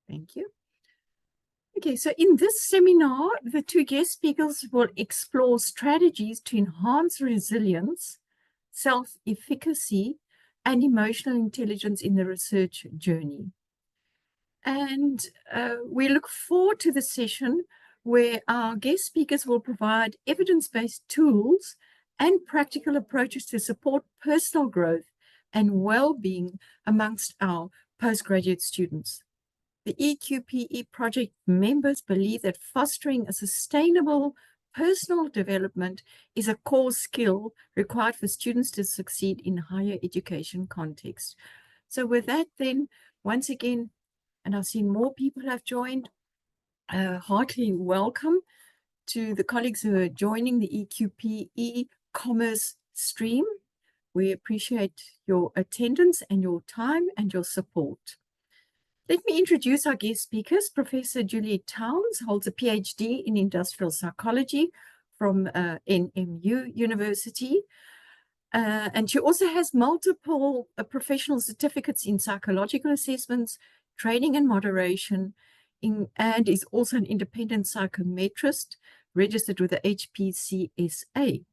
Thank you. Okay, so in this seminar, the two guest speakers will explore strategies to enhance resilience, self-efficacy, and emotional intelligence in the research journey. And we look forward to the session where our guest speakers will provide evidence-based tools and practical approaches to support personal growth and well-being amongst our postgraduate students. The EQPE project members believe that fostering a sustainable personal development is a core skill required for students to succeed in higher education context. So with that then, once again, and I've seen more people have joined, heartily welcome to the colleagues who are joining the EQPE Commerce stream. We appreciate your attendance and your time and your support. Let me introduce our guest speakers. Professor Juliet Townes holds a PhD in industrial psychology from NMU University. And she also has multiple professional certificates in psychological assessments, training and moderation, and is also an independent psychometrist registered with the HPCSA.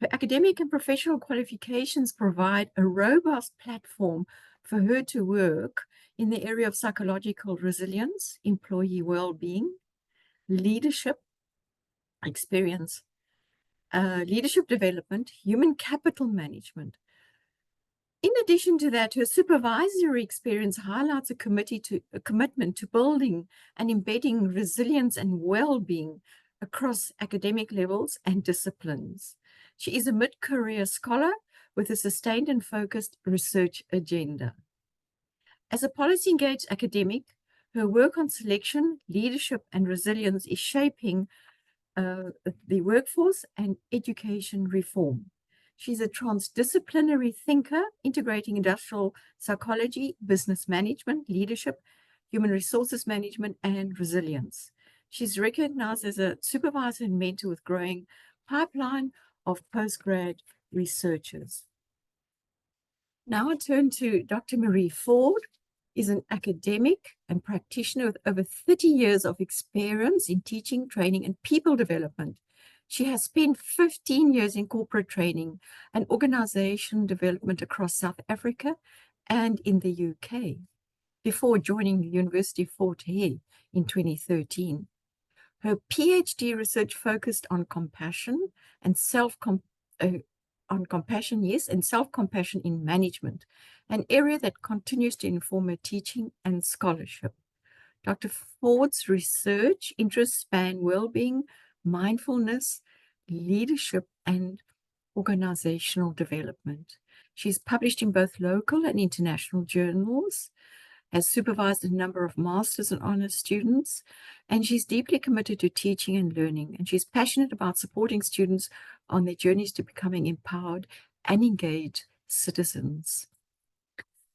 Her academic and professional qualifications provide a robust platform for her to work in the area of psychological resilience, employee well-being, leadership experience, leadership development, human capital management. In addition to that, her supervisory experience highlights a commitment to building and embedding resilience and well-being across academic levels and disciplines. She is a mid-career scholar with a sustained and focused research agenda. As a policy-engaged academic, her work on selection, leadership, and resilience is shaping the workforce and education reform. She's a transdisciplinary thinker, integrating industrial psychology, business management, leadership, human resources management, and resilience. She's recognized as a supervisor and mentor with growing pipeline of postgrad researchers. Now I turn to Dr. Marie Ford. Is an academic and practitioner with over 30 years of experience in teaching, training, and people development. She has spent 15 years in corporate training and organization development across South Africa and in the UK, before joining the University of Hare in 2013. Her PhD research focused on compassion and self-compassion in management, an area that continues to inform her teaching and scholarship. Dr. Ford's research interests span well-being, mindfulness, leadership, and organizational development. She's published in both local and international journals, has supervised a number of masters and honors students, and she's deeply committed to teaching and learning, and she's passionate about supporting students on their journeys to becoming empowered and engaged citizens.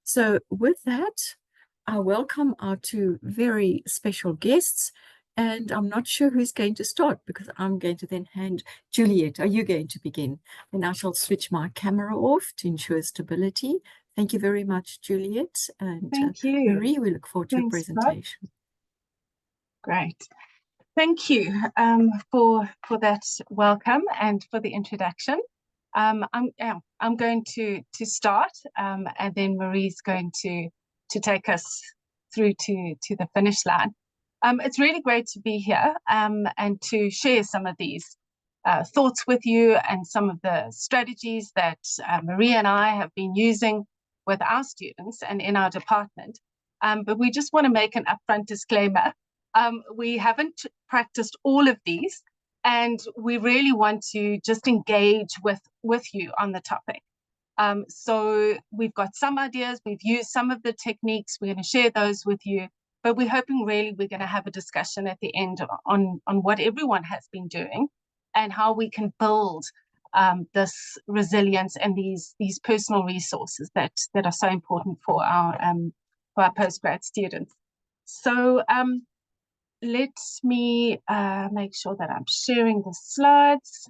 So with that, I welcome our two very special guests, and I'm not sure who's going to start because I'm going to then hand Juliet. Are you going to begin? Then I shall switch my camera off to ensure stability. Thank you very much, Juliet. And thank you. Marie, we look forward to your presentation. Great. Thank you for that welcome and for the introduction. I'm going to start, and then Marie's going to take us through to the finish line. It's really great to be here and to share some of these thoughts with you and some of the strategies that Marie and I have been using with our students and in our department. But we just want to make an upfront disclaimer. We haven't practiced all of these, and we really want to just engage with you on the topic. So we've got some ideas, we've used some of the techniques, we're going to share those with you, but we're hoping really we're going to have a discussion at the end on what everyone has been doing and how we can build this resilience and these personal resources that are so important for our postgrad students. So let me make sure that I'm sharing the slides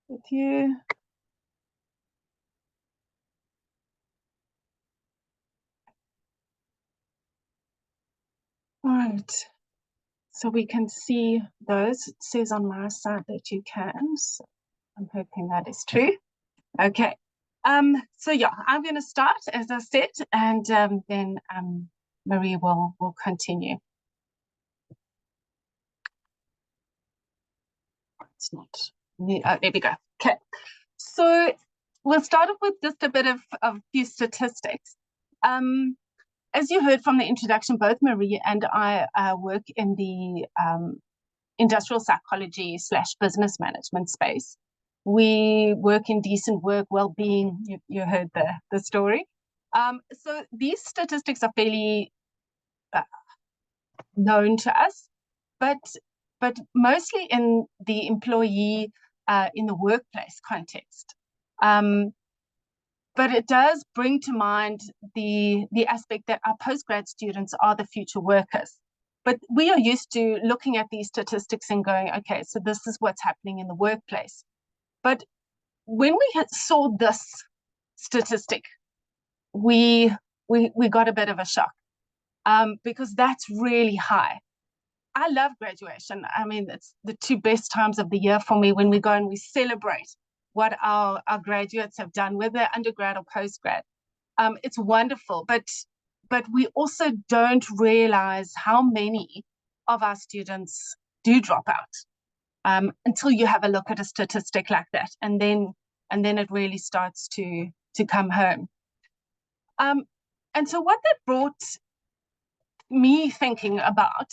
with you. All right. So we can see those. It says on my side that you can. So I'm hoping that is true. Okay. So yeah, I'm going to start, as I said, and then Marie will continue. It's not. There we go. Okay. So we'll start off with just a bit of few statistics. As you heard from the introduction, both Marie and I work in the industrial psychology / business management space. We work in decent work, well-being. You heard the story. So these statistics are fairly known to us, but mostly in the employee, in the workplace context. But it does bring to mind the aspect that our postgrad students are the future workers. But we are used to looking at these statistics and going, okay, so this is what's happening in the workplace. But when we saw this statistic, we got a bit of a shock, because that's really high. I love graduation. I mean, it's the two best times of the year for me, when we go and we celebrate what our graduates have done, whether undergrad or postgrad. It's wonderful, but we also don't realize how many of our students do drop out, until you have a look at a statistic like that, and then it really starts to come home. And so what that brought me thinking about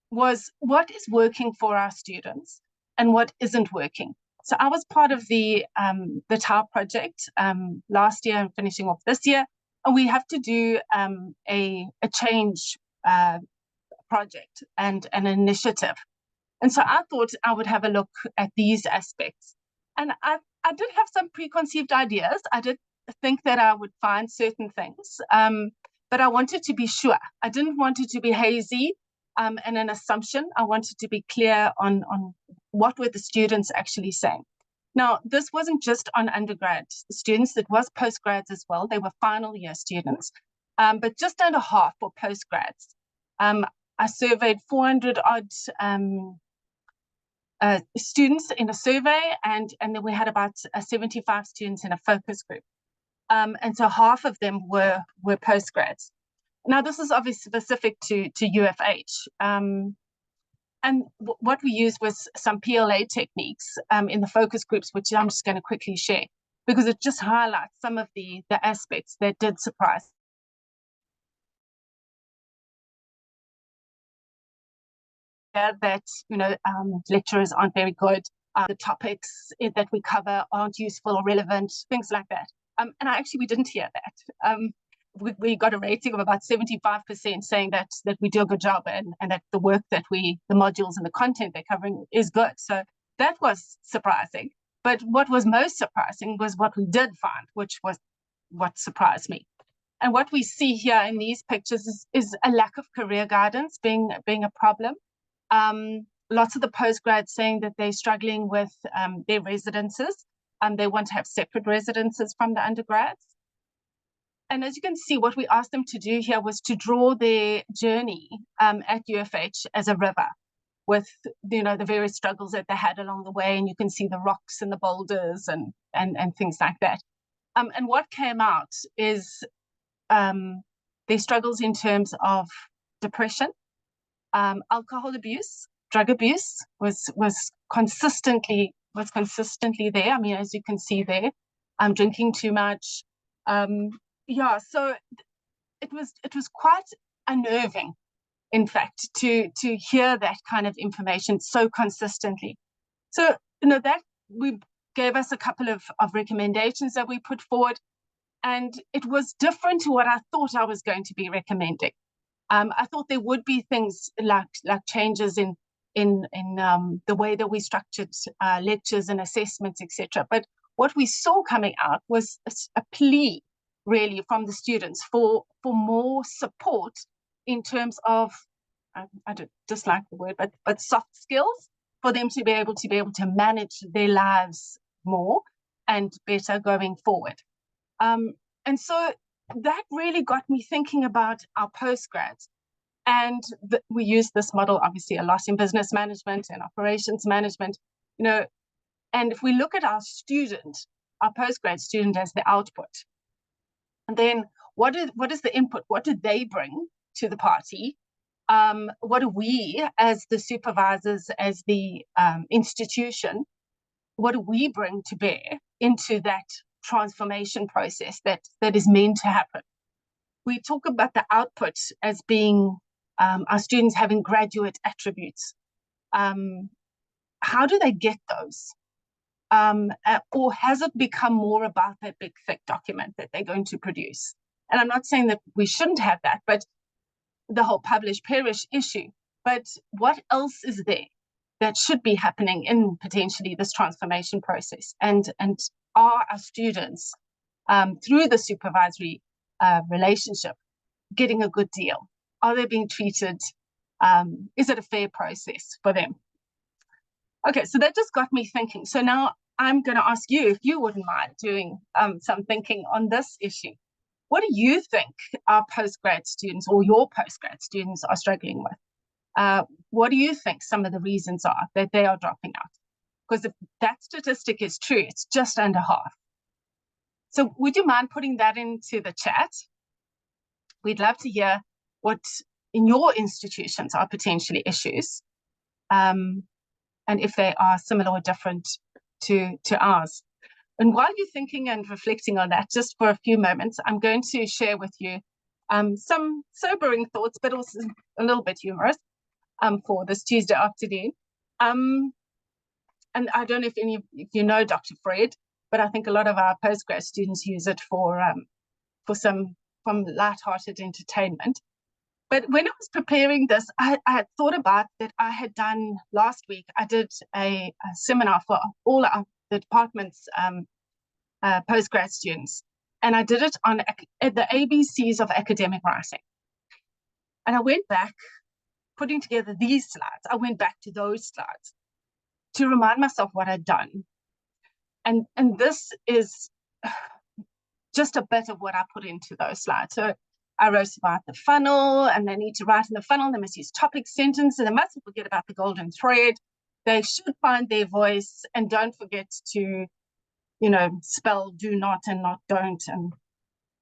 was what is working for our students and what isn't working. So I was part of the TAR project last year and finishing off this year, and we have to do a change project and an initiative. And so I thought I would have a look at these aspects. And I did have some preconceived ideas. I did think that I would find certain things, but I wanted to be sure. I didn't want it to be hazy and an assumption. I wanted to be clear on what were the students actually saying. Now, this wasn't just on undergrad students, it was postgrads as well. They were final year students, but just under half were postgrads. I surveyed 400 odd students in a survey, and then we had about 75 students in a focus group. And so half of them were postgrads. Now, this is obviously specific to UFH. And what we used was some PLA techniques in the focus groups, which I'm just going to quickly share, because it just highlights some of the aspects that did surprise. That, lecturers aren't very good, the topics that we cover aren't useful or relevant, things like that. And we didn't hear that. We got a rating of about 75% saying that we do a good job, and that the work that the modules and the content they're covering is good. So that was surprising. But what was most surprising was what we did find, which was what surprised me. And what we see here in these pictures is a lack of career guidance being a problem. Lots of the postgrads saying that they're struggling with their residences. They want to have separate residences from the undergrads. And as you can see, what we asked them to do here was to draw their journey at UFH as a river, with the various struggles that they had along the way. And you can see the rocks and the boulders and things like that. And what came out is their struggles in terms of depression, alcohol abuse, drug abuse was consistently there. I mean, as you can see there, drinking too much. So it was quite unnerving, in fact, to hear that kind of information so consistently. So that we gave us a couple of recommendations that we put forward, and it was different to what I thought I was going to be recommending. I thought there would be things like changes in the way that we structured lectures and assessments, etc. But what we saw coming out was a plea, really, from the students for more support in terms of, I don't dislike the word, but soft skills, for them to be able to manage their lives more and better going forward. And so that really got me thinking about our postgrads. And we use this model obviously a lot in business management and operations management, you know. And if we look at our student, our postgrad student as the output, and then what is the input? What do they bring to the party? What do we, as the supervisors, as the institution, what do we bring to bear into that transformation process that is meant to happen? We talk about the output as being our students having graduate attributes. How do they get those? Or has it become more about that big, thick document that they're going to produce? And I'm not saying that we shouldn't have that, but the whole publish perish issue. But what else is there that should be happening in potentially this transformation process? And are our students, through the supervisory relationship, getting a good deal? Are they being treated? Is it a fair process for them? Okay, so that just got me thinking. So now I'm going to ask you if you wouldn't mind doing some thinking on this issue. What do you think our postgrad students or your postgrad students are struggling with? What do you think some of the reasons are that they are dropping out? Because if that statistic is true, it's just under half. So would you mind putting that into the chat? We'd love to hear what in your institutions are potentially issues, and if they are similar or different to ours. And while you're thinking and reflecting on that, just for a few moments, I'm going to share with you some sobering thoughts, but also a little bit humorous for this Tuesday afternoon. And I don't know if you know Dr. Fred, but I think a lot of our postgrad students use it for some light-hearted entertainment. But when I was preparing this, I had thought about that I had done last week. I did a seminar for all the department's postgrad students, and I did it on the ABCs of academic writing. And I went back, putting together these slides, I went back to those slides to remind myself what I'd done. And this is just a bit of what I put into those slides. So I wrote about the funnel, and they need to write in the funnel. They must use topic sentences. They mustn't forget about the golden thread. They should find their voice, and don't forget to, spell do not and not don't.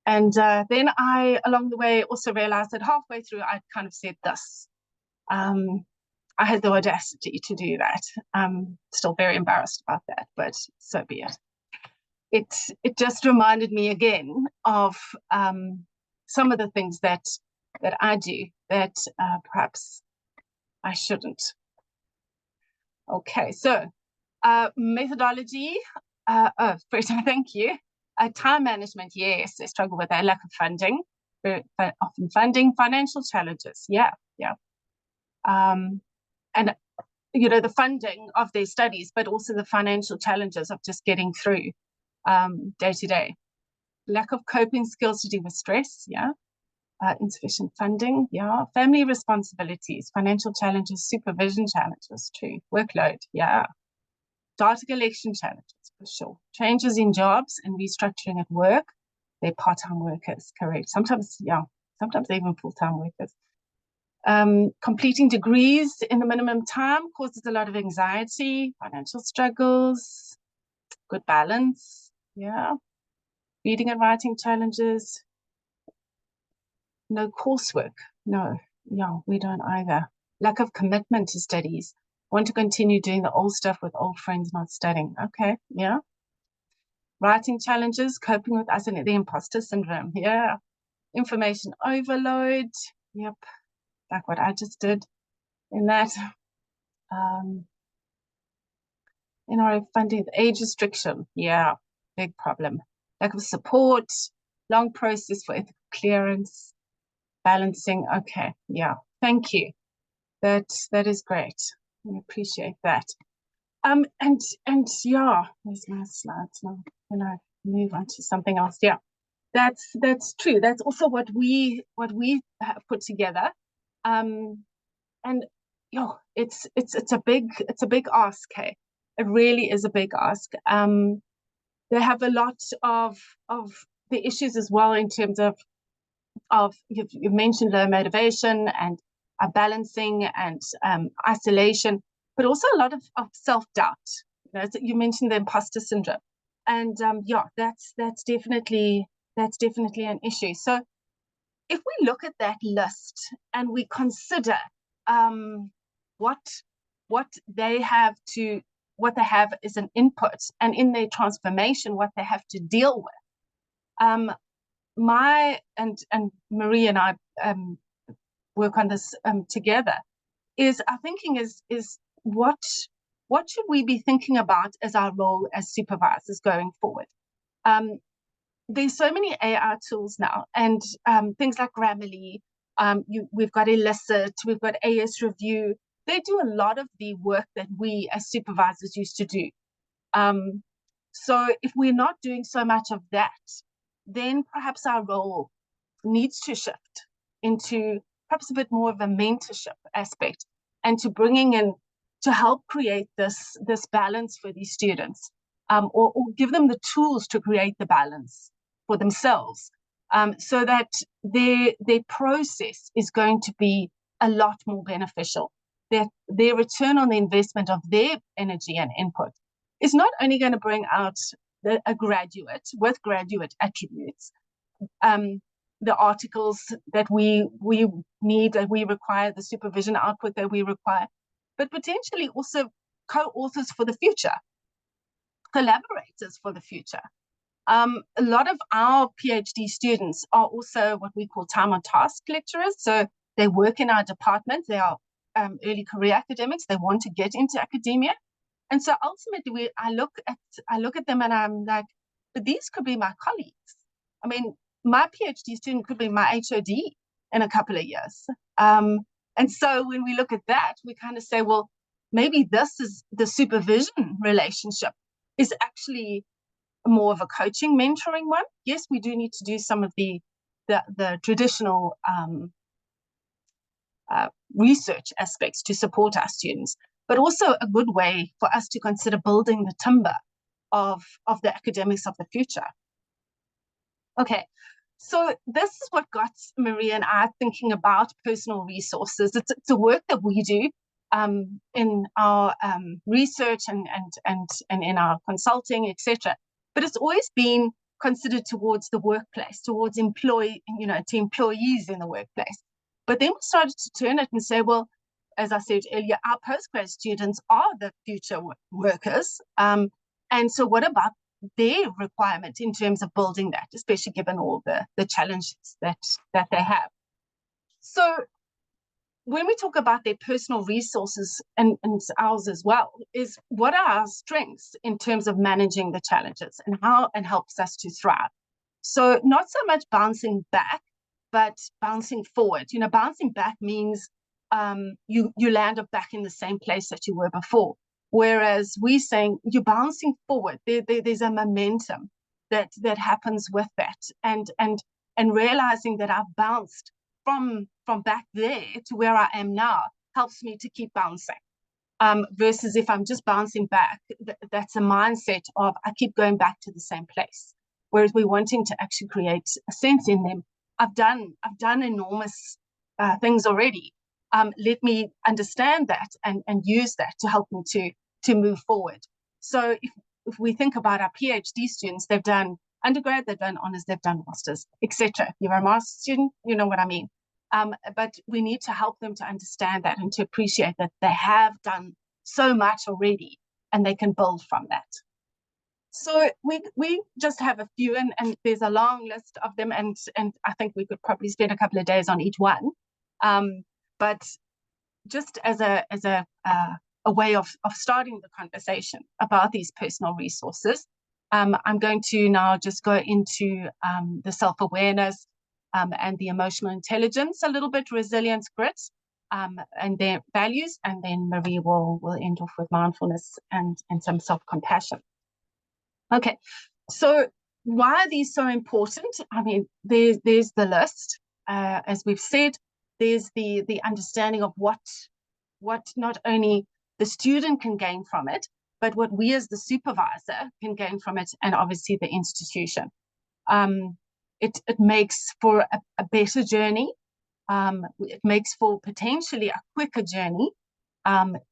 And then I, along the way, also realized that halfway through, I'd kind of said this. I had the audacity to do that. I'm still very embarrassed about that, but so be it. It just reminded me again of some of the things that I do that perhaps I shouldn't. Okay, so methodology. Thank you. Time management, yes, they struggle with that. Lack of funding, very often funding, financial challenges, yeah. And the funding of their studies, but also the financial challenges of just getting through day to day. Lack of coping skills to deal with stress, yeah. Insufficient funding, yeah. Family responsibilities, financial challenges, supervision challenges too. Workload, yeah. Data collection challenges, for sure. Changes in jobs and restructuring at work. They're part-time workers, correct. Sometimes even full-time workers. Completing degrees in the minimum time causes a lot of anxiety, financial struggles, good balance, yeah. Reading and writing challenges. No coursework, no, yeah, we don't either. Lack of commitment to studies. Want to continue doing the old stuff with old friends, not studying. Okay, yeah. Writing challenges, coping with us and the imposter syndrome, yeah. Information overload, yep, like what I just did in that. NRA funding, age restriction, yeah, big problem. Lack of support, long process for ethical clearance, balancing, okay, yeah, thank you. That is great. I appreciate that. And yeah, where's my slides now? Can I move on to something else? Yeah, that's true. That's also what we have put together. And it's a big ask, hey. It really is a big ask. They have a lot of the issues as well in terms of you've mentioned low motivation and balancing and isolation, but also a lot of self-doubt. You know, you mentioned the imposter syndrome, and yeah, that's definitely an issue. So if we look at that list and we consider what they have as an input, and in their transformation what they have to deal with, and Marie and I work on this together, is our thinking is what should we be thinking about as our role as supervisors going forward? There's so many AI tools now, and things like Grammarly, we've got Elicit, we've got AS Review. They do a lot of the work that we as supervisors used to do. So if we're not doing so much of that, then perhaps our role needs to shift into perhaps a bit more of a mentorship aspect, and to bringing in, to help create this balance for these students, or give them the tools to create the balance for themselves, so that their process is going to be a lot more beneficial. Their return on the investment of their energy and input is not only going to bring out a graduate with graduate attributes, the articles that we need, that we require, the supervision output that we require, but potentially also co-authors for the future, collaborators for the future. A lot of our PhD students are also what we call time on task lecturers. So they work in our department. They are early career academics. They want to get into academia. And so ultimately I look at them and I'm like, but these could be my colleagues. I mean, my PhD student could be my HOD in a couple of years. And so when we look at that, we kind of say, well, maybe this is the supervision relationship is actually more of a coaching, mentoring one. Yes, we do need to do some of the traditional research aspects to support our students, but also a good way for us to consider building the timber of the academics of the future. Okay, so this is what got Maria and I thinking about personal resources. It's a work that we do in our research and in our consulting, etc. But it's always been considered towards the workplace, towards to employees in the workplace. But then we started to turn it and say, well, as I said earlier, our postgrad students are the future workers. And so what about their requirement in terms of building that, especially given all the challenges that they have? So when we talk about their personal resources, and ours as well, is what are our strengths in terms of managing the challenges, and how it helps us to thrive. So not so much bouncing back, but bouncing forward. You know, bouncing back means you land up back in the same place that you were before. Whereas we're saying you're bouncing forward. There's a momentum that happens with that, and realizing that I've bounced from back there to where I am now helps me to keep bouncing. Versus if I'm just bouncing back, that's a mindset of I keep going back to the same place. Whereas we're wanting to actually create a sense in them. I've done enormous things already. Let me understand that and use that to help me to move forward. So if we think about our PhD students, they've done undergrad, they've done honors, they've done masters, etc. If you're a master's student, you know what I mean. But we need to help them to understand that and to appreciate that they have done so much already and they can build from that. So we just have a few, and there's a long list of them, and I think we could probably spend a couple of days on each one. But just as a way of starting the conversation about these personal resources, I'm going to now just go into the self-awareness and the emotional intelligence a little bit, resilience, grit, and their values, and then Marie will end off with mindfulness and some self-compassion. Okay, so why are these so important? I mean, there's the list, as we've said. There's the understanding of what not only the student can gain from it, but what we as the supervisor can gain from it, and obviously the institution. It makes for a better journey. It makes for potentially a quicker journey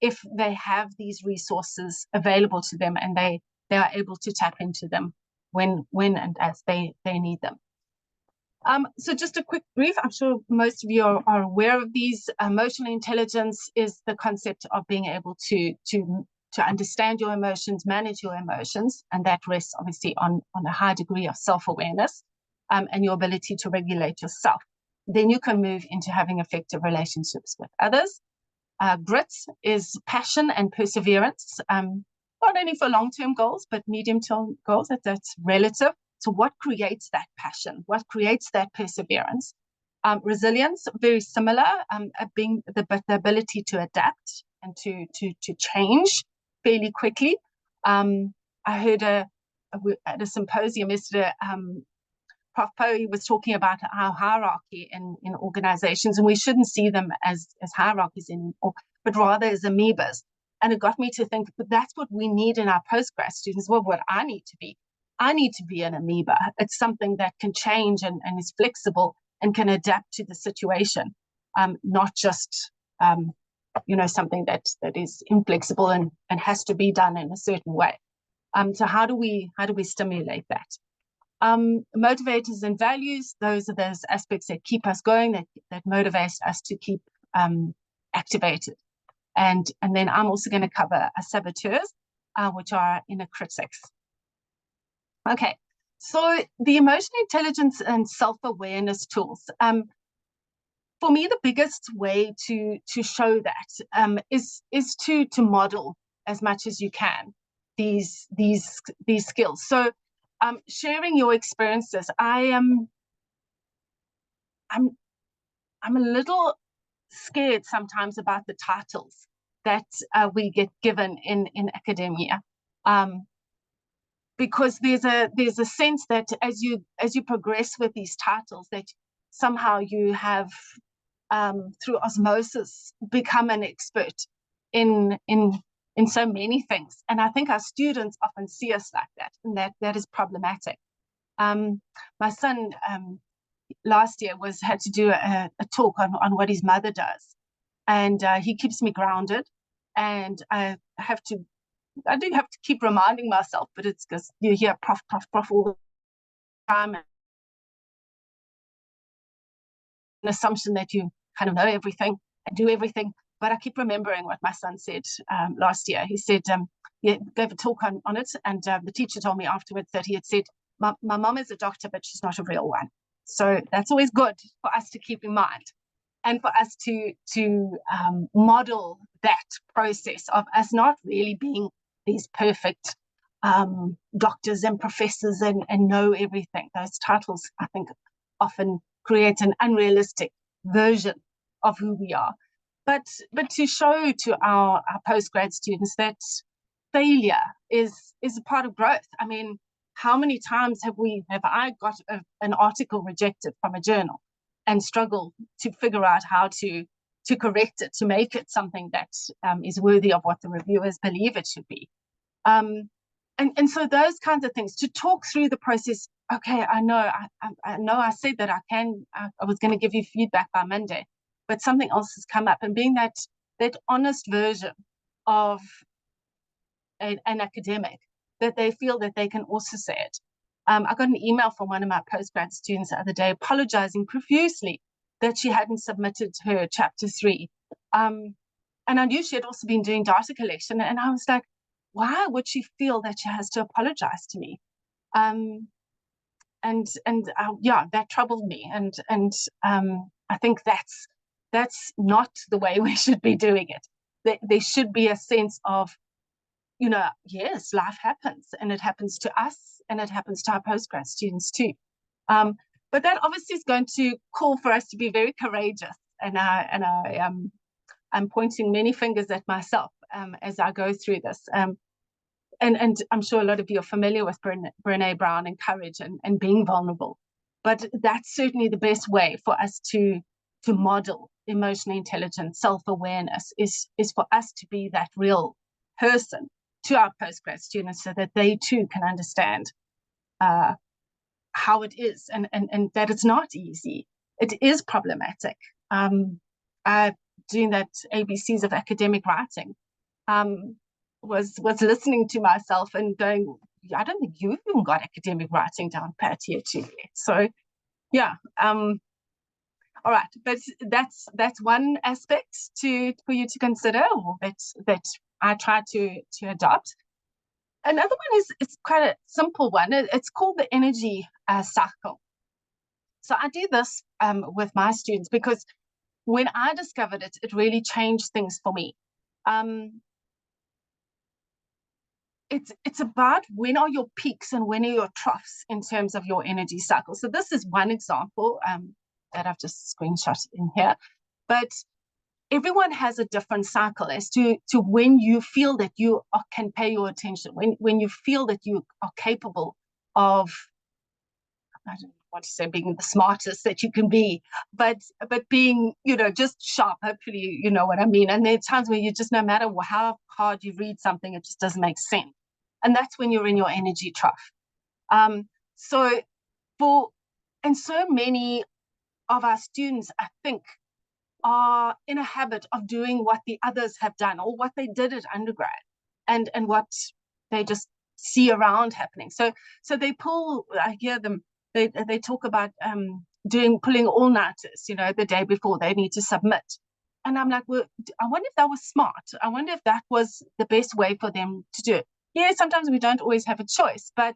if they have these resources available to them and they are able to tap into them when and as they need them. So just a quick brief. I'm sure most of you are aware of these. Emotional intelligence is the concept of being able to understand your emotions, manage your emotions, and that rests obviously on a high degree of self-awareness and your ability to regulate yourself. Then you can move into having effective relationships with others. Grit is passion and perseverance, not only for long-term goals, but medium-term goals. That's relative. So what creates that passion? What creates that perseverance? Resilience, very similar, being the ability to adapt and to change fairly quickly. I heard at a symposium yesterday, Prof Townes was talking about our hierarchy in organizations, and we shouldn't see them as hierarchies anymore, but rather as amoebas. And it got me to think, but that's what we need in our postgrad students. Well, what I need to be an amoeba. It's something that can change and is flexible and can adapt to the situation, not just something that is inflexible and has to be done in a certain way. So how do we stimulate that? Motivators and values, those are those aspects that keep us going, that motivate us to keep activated. And then I'm also going to cover saboteurs, which are inner critics. Okay, so the emotional intelligence and self-awareness tools. For me, the biggest way to show that is to model as much as you can these skills. So sharing your experiences, I'm a little scared sometimes about the titles that we get given in academia. Because there's a sense that as you progress with these titles, that somehow you have through osmosis become an expert in so many things, and I think our students often see us like that, and that is problematic. My son last year had to do a talk on what his mother does, and he keeps me grounded, and I do have to keep reminding myself, but it's because you hear prof all the time, an assumption that you kind of know everything and do everything. But I keep remembering what my son said last year. He said, he gave a talk on it, and the teacher told me afterwards that he had said, my mom is a doctor, but she's not a real one. So that's always good for us to keep in mind, and for us to model that process of us not really being these perfect doctors and professors and know everything. Those titles, I think, often create an unrealistic version of who we are. But to show to our postgrad students that failure is a part of growth. I mean, how many times have I got an article rejected from a journal and struggle to figure out how to correct it, to make it something that is worthy of what the reviewers believe it should be. And so those kinds of things, to talk through the process. Okay, I know I said that I was going to give you feedback by Monday, but something else has come up, and being that honest version of an academic, that they feel that they can also say it. I got an email from one of my postgrad students the other day apologizing profusely that she hadn't submitted her chapter 3. And I knew she had also been doing data collection, and I was like, why would she feel that she has to apologize to me? Yeah, that troubled me, and I think that's not the way we should be doing it. There should be a sense of, yes, life happens, and it happens to us, and it happens to our postgrad students too. But that obviously is going to call for us to be very courageous, and I'm pointing many fingers at myself as I go through this. And I'm sure a lot of you are familiar with Brené Brown and courage and being vulnerable. But that's certainly the best way for us to model emotional intelligence, self-awareness, is for us to be that real person to our postgrad students, so that they too can understand how it is, and that it's not easy. It is problematic. doing that ABCs of academic writing, was listening to myself and going, I don't think you've even got academic writing down pat here too. So yeah, all right, but that's one aspect for you to consider, or that I try to adopt. Another one is, it's quite a simple one. It's called the energy cycle. So I do this with my students because when I discovered it, it really changed things for me. It's about when are your peaks and when are your troughs in terms of your energy cycle. So this is one example that I've just screenshot in here. But everyone has a different cycle as to when you feel that you can pay your attention, when you feel that you are capable of, I don't want to say being the smartest that you can be, but being, just sharp. Hopefully, you know what I mean. And there are times where you just, no matter how hard you read something, it just doesn't make sense. And that's when you're in your energy trough. So many of our students, I think, are in a habit of doing what the others have done or what they did at undergrad, and what they just see around happening. So they pull, I hear them, they talk about pulling all-nighters, the day before they need to submit. And I'm like, well, I wonder if that was smart. I wonder if that was the best way for them to do it. Yeah, sometimes we don't always have a choice, but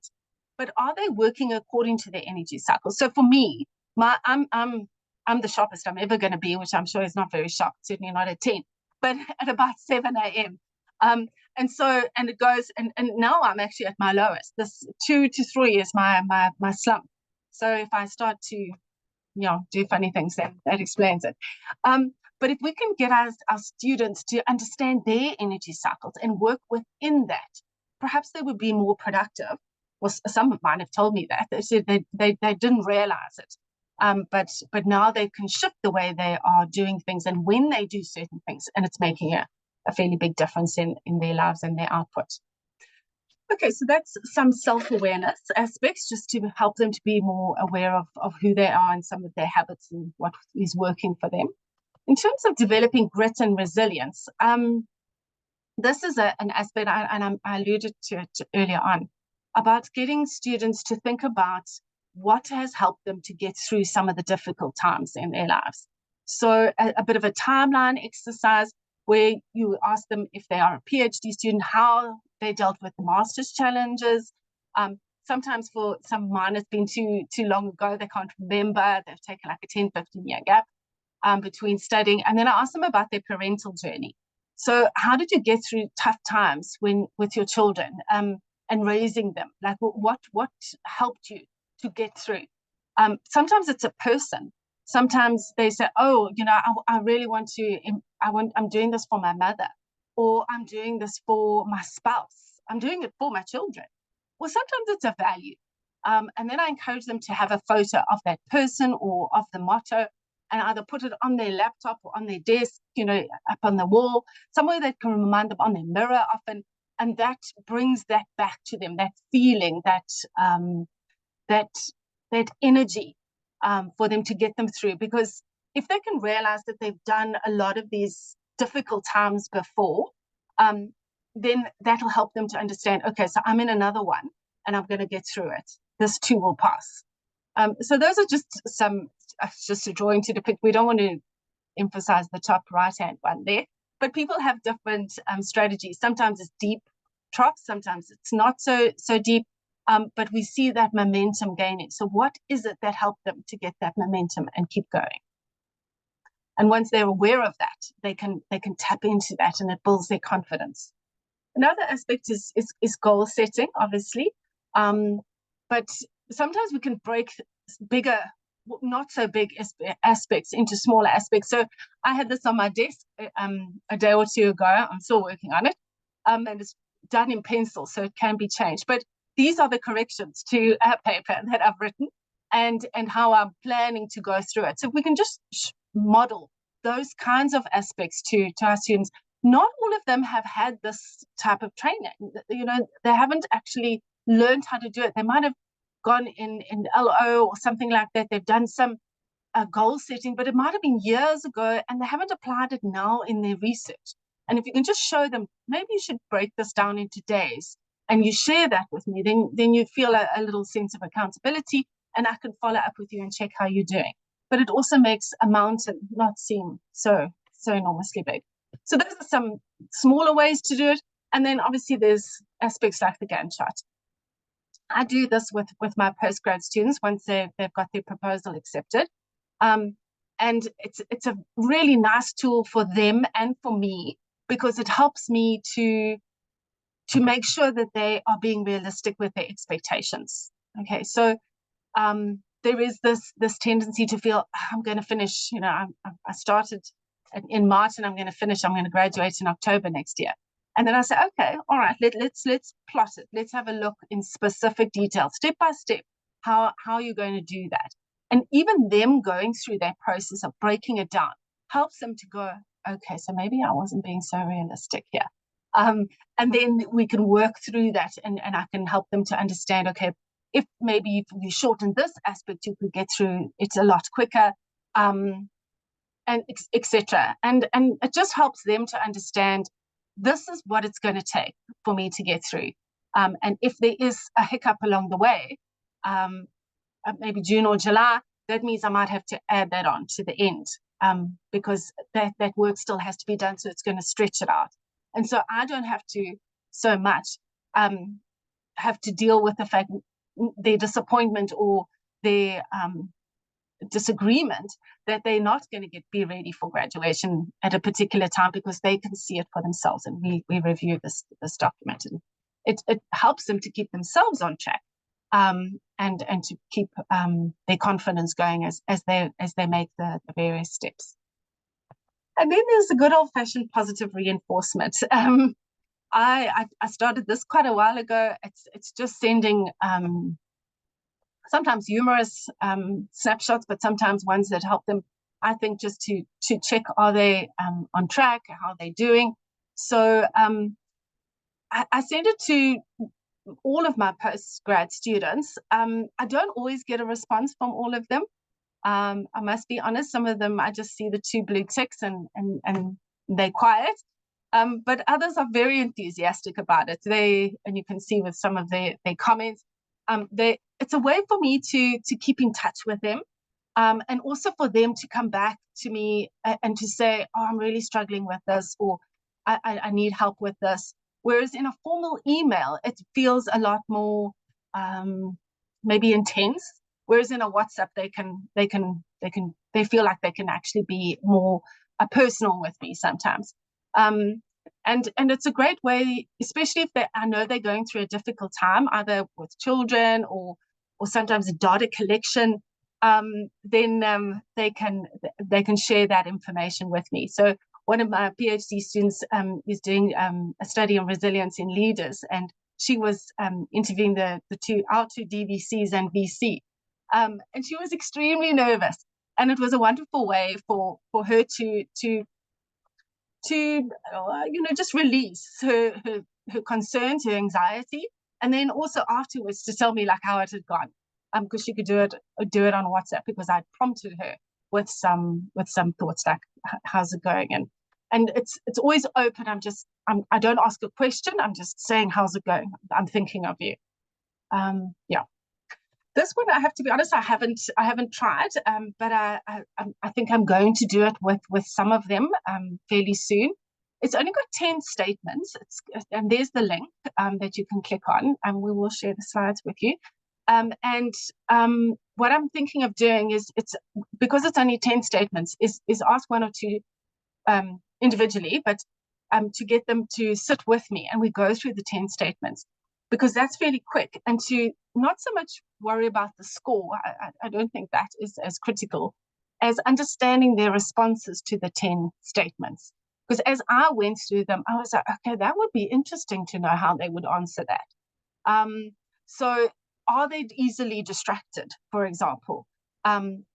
are they working according to their energy cycle? So for me, I'm the sharpest I'm ever going to be, which I'm sure is not very sharp, certainly not at 10, but at about 7 a.m. And it goes, and now I'm actually at my lowest. This 2 to 3 is my slump. So if I start to, do funny things, then that explains it. But if we can get our students to understand their energy cycles and work within that, perhaps they would be more productive. Well, some might have told me that. They said they didn't realize it. But now they can shift the way they are doing things and when they do certain things, and it's making a fairly big difference in their lives and their output. Okay, so that's some self-awareness aspects, just to help them to be more aware of who they are and some of their habits and what is working for them. In terms of developing grit and resilience, this is an aspect, and I alluded to it earlier on, about getting students to think about what has helped them to get through some of the difficult times in their lives. So a bit of a timeline exercise where you ask them, if they are a PhD student, how they dealt with the master's challenges. Sometimes for some of mine, it's been too long ago, they can't remember, they've taken like a 10, 15-year gap between studying. And then I ask them about their parental journey. So how did you get through tough times with your children and raising them? Like what helped you to get through? Sometimes it's a person. Sometimes they say, oh, I really want to, I'm doing this for my mother, or I'm doing this for my spouse. I'm doing it for my children. Well, sometimes it's a value. And then I encourage them to have a photo of that person or of the motto, and either put it on their laptop or on their desk, up on the wall, somewhere that can remind them, on their mirror often. And that brings that back to them, that feeling, that energy for them to get them through. Because if they can realize that they've done a lot of these difficult times before, then that'll help them to understand, okay, so I'm in another one and I'm going to get through it. This too will pass. So those are just a drawing to depict. We don't want to emphasize the top right-hand one there, but people have different strategies. Sometimes it's deep troughs, sometimes it's not so deep. But we see that momentum gaining. So what is it that helped them to get that momentum and keep going? And once they're aware of that, they can tap into that, and it builds their confidence. Another aspect is goal setting, obviously. But sometimes we can break bigger, not so big aspects into smaller aspects. So I had this on my desk a day or two ago. I'm still working on it. And it's done in pencil, so it can be changed. But these are the corrections to a paper that I've written and how I'm planning to go through it. So if we can just model those kinds of aspects to our students. Not all of them have had this type of training. They haven't actually learned how to do it. They might have gone in LO or something like that. They've done some goal setting, but it might have been years ago and they haven't applied it now in their research. And if you can just show them, maybe you should break this down into days, and you share that with me, then you feel a little sense of accountability, and I can follow up with you and check how you're doing. But it also makes a mountain not seem so enormously big. So those are some smaller ways to do it. And then obviously there's aspects like the Gantt chart. I do this with my postgrad students once they've got their proposal accepted. And it's a really nice tool for them and for me, because it helps me to make sure that they are being realistic with their expectations. Okay, so there is this tendency to feel, I'm going to finish, I started in March and I'm going to graduate in October next year. And then I say, okay, all right, let's plot it. Let's have a look in specific detail, step by step, how you're going to do that. And even them going through that process of breaking it down helps them to go, okay, so maybe I wasn't being so realistic here. And then we can work through that, and I can help them to understand, okay, if maybe you shorten this aspect, you could get through it a lot quicker, and etc. And it just helps them to understand, this is what it's going to take for me to get through. And if there is a hiccup along the way, maybe June or July, that means I might have to add that on to the end, because that work still has to be done, so it's going to stretch it out. And so I don't have to so much have to deal with the fact, their disappointment or their disagreement that they're not going to be ready for graduation at a particular time, because they can see it for themselves, and we review this document, and it helps them to keep themselves on track, and to keep their confidence going as they make the various steps. And then there's the good old-fashioned positive reinforcement. I started this quite a while ago. It's just sending sometimes humorous snapshots, but sometimes ones that help them, I think, just to check, are they on track, how they're doing. So I send it to all of my postgrad students. I don't always get a response from all of them. I must be honest, some of them I just see the 2 blue ticks and they're quiet. But others are very enthusiastic about it. And you can see with some of their comments, it's a way for me to keep in touch with them, and also for them to come back to me and to say, oh, I'm really struggling with this, or I need help with this. Whereas in a formal email, it feels a lot more maybe intense. Whereas in a WhatsApp, they feel like they can actually be more personal with me sometimes. And it's a great way, especially if I know they're going through a difficult time, either with children or sometimes a data collection, then they can share that information with me. So one of my PhD students is doing a study on resilience in leaders, and she was interviewing our two DVCs and VC, and she was extremely nervous, and it was a wonderful way for her to just release her concerns, her anxiety, and then also afterwards to tell me like how it had gone, because she could do it on WhatsApp, because I'd prompted her with some thoughts like, how's it going, and it's always open. I don't ask a question, I'm just saying, how's it going, I'm thinking of you. Yeah, this one, I have to be honest, I haven't tried, but I think I'm going to do it with some of them fairly soon. It's only got 10 statements, and there's the link that you can click on, and we will share the slides with you. What I'm thinking of doing is, because it's only 10 statements, is ask 1 or 2 individually, but to get them to sit with me and we go through the 10 statements, because that's fairly quick, and to not so much worry about the score. I don't think that is as critical as understanding their responses to the 10 statements. Because as I went through them, I was like, okay, that would be interesting to know how they would answer that. So are they easily distracted, for example? And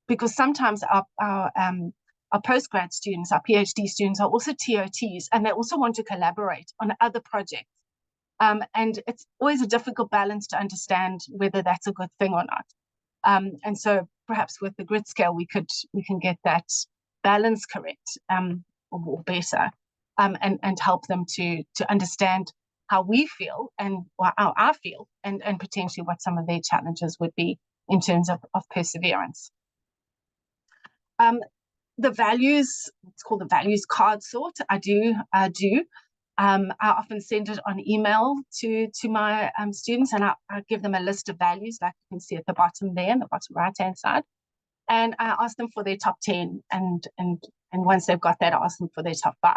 because sometimes our postgrad students, our PhD students, are also TOTs, and they also want to collaborate on other projects. And it's always a difficult balance to understand whether that's a good thing or not. And so perhaps with the grit scale, we can get that balance correct, or better, and help them to understand how we feel and how I feel, and potentially what some of their challenges would be in terms of perseverance. The values, it's called the values card sort. I often send it on email to my students, and I give them a list of values, like you can see at the bottom there, in the bottom right-hand side. And I ask them for their top 10, and once they've got that, I ask them for their top 5.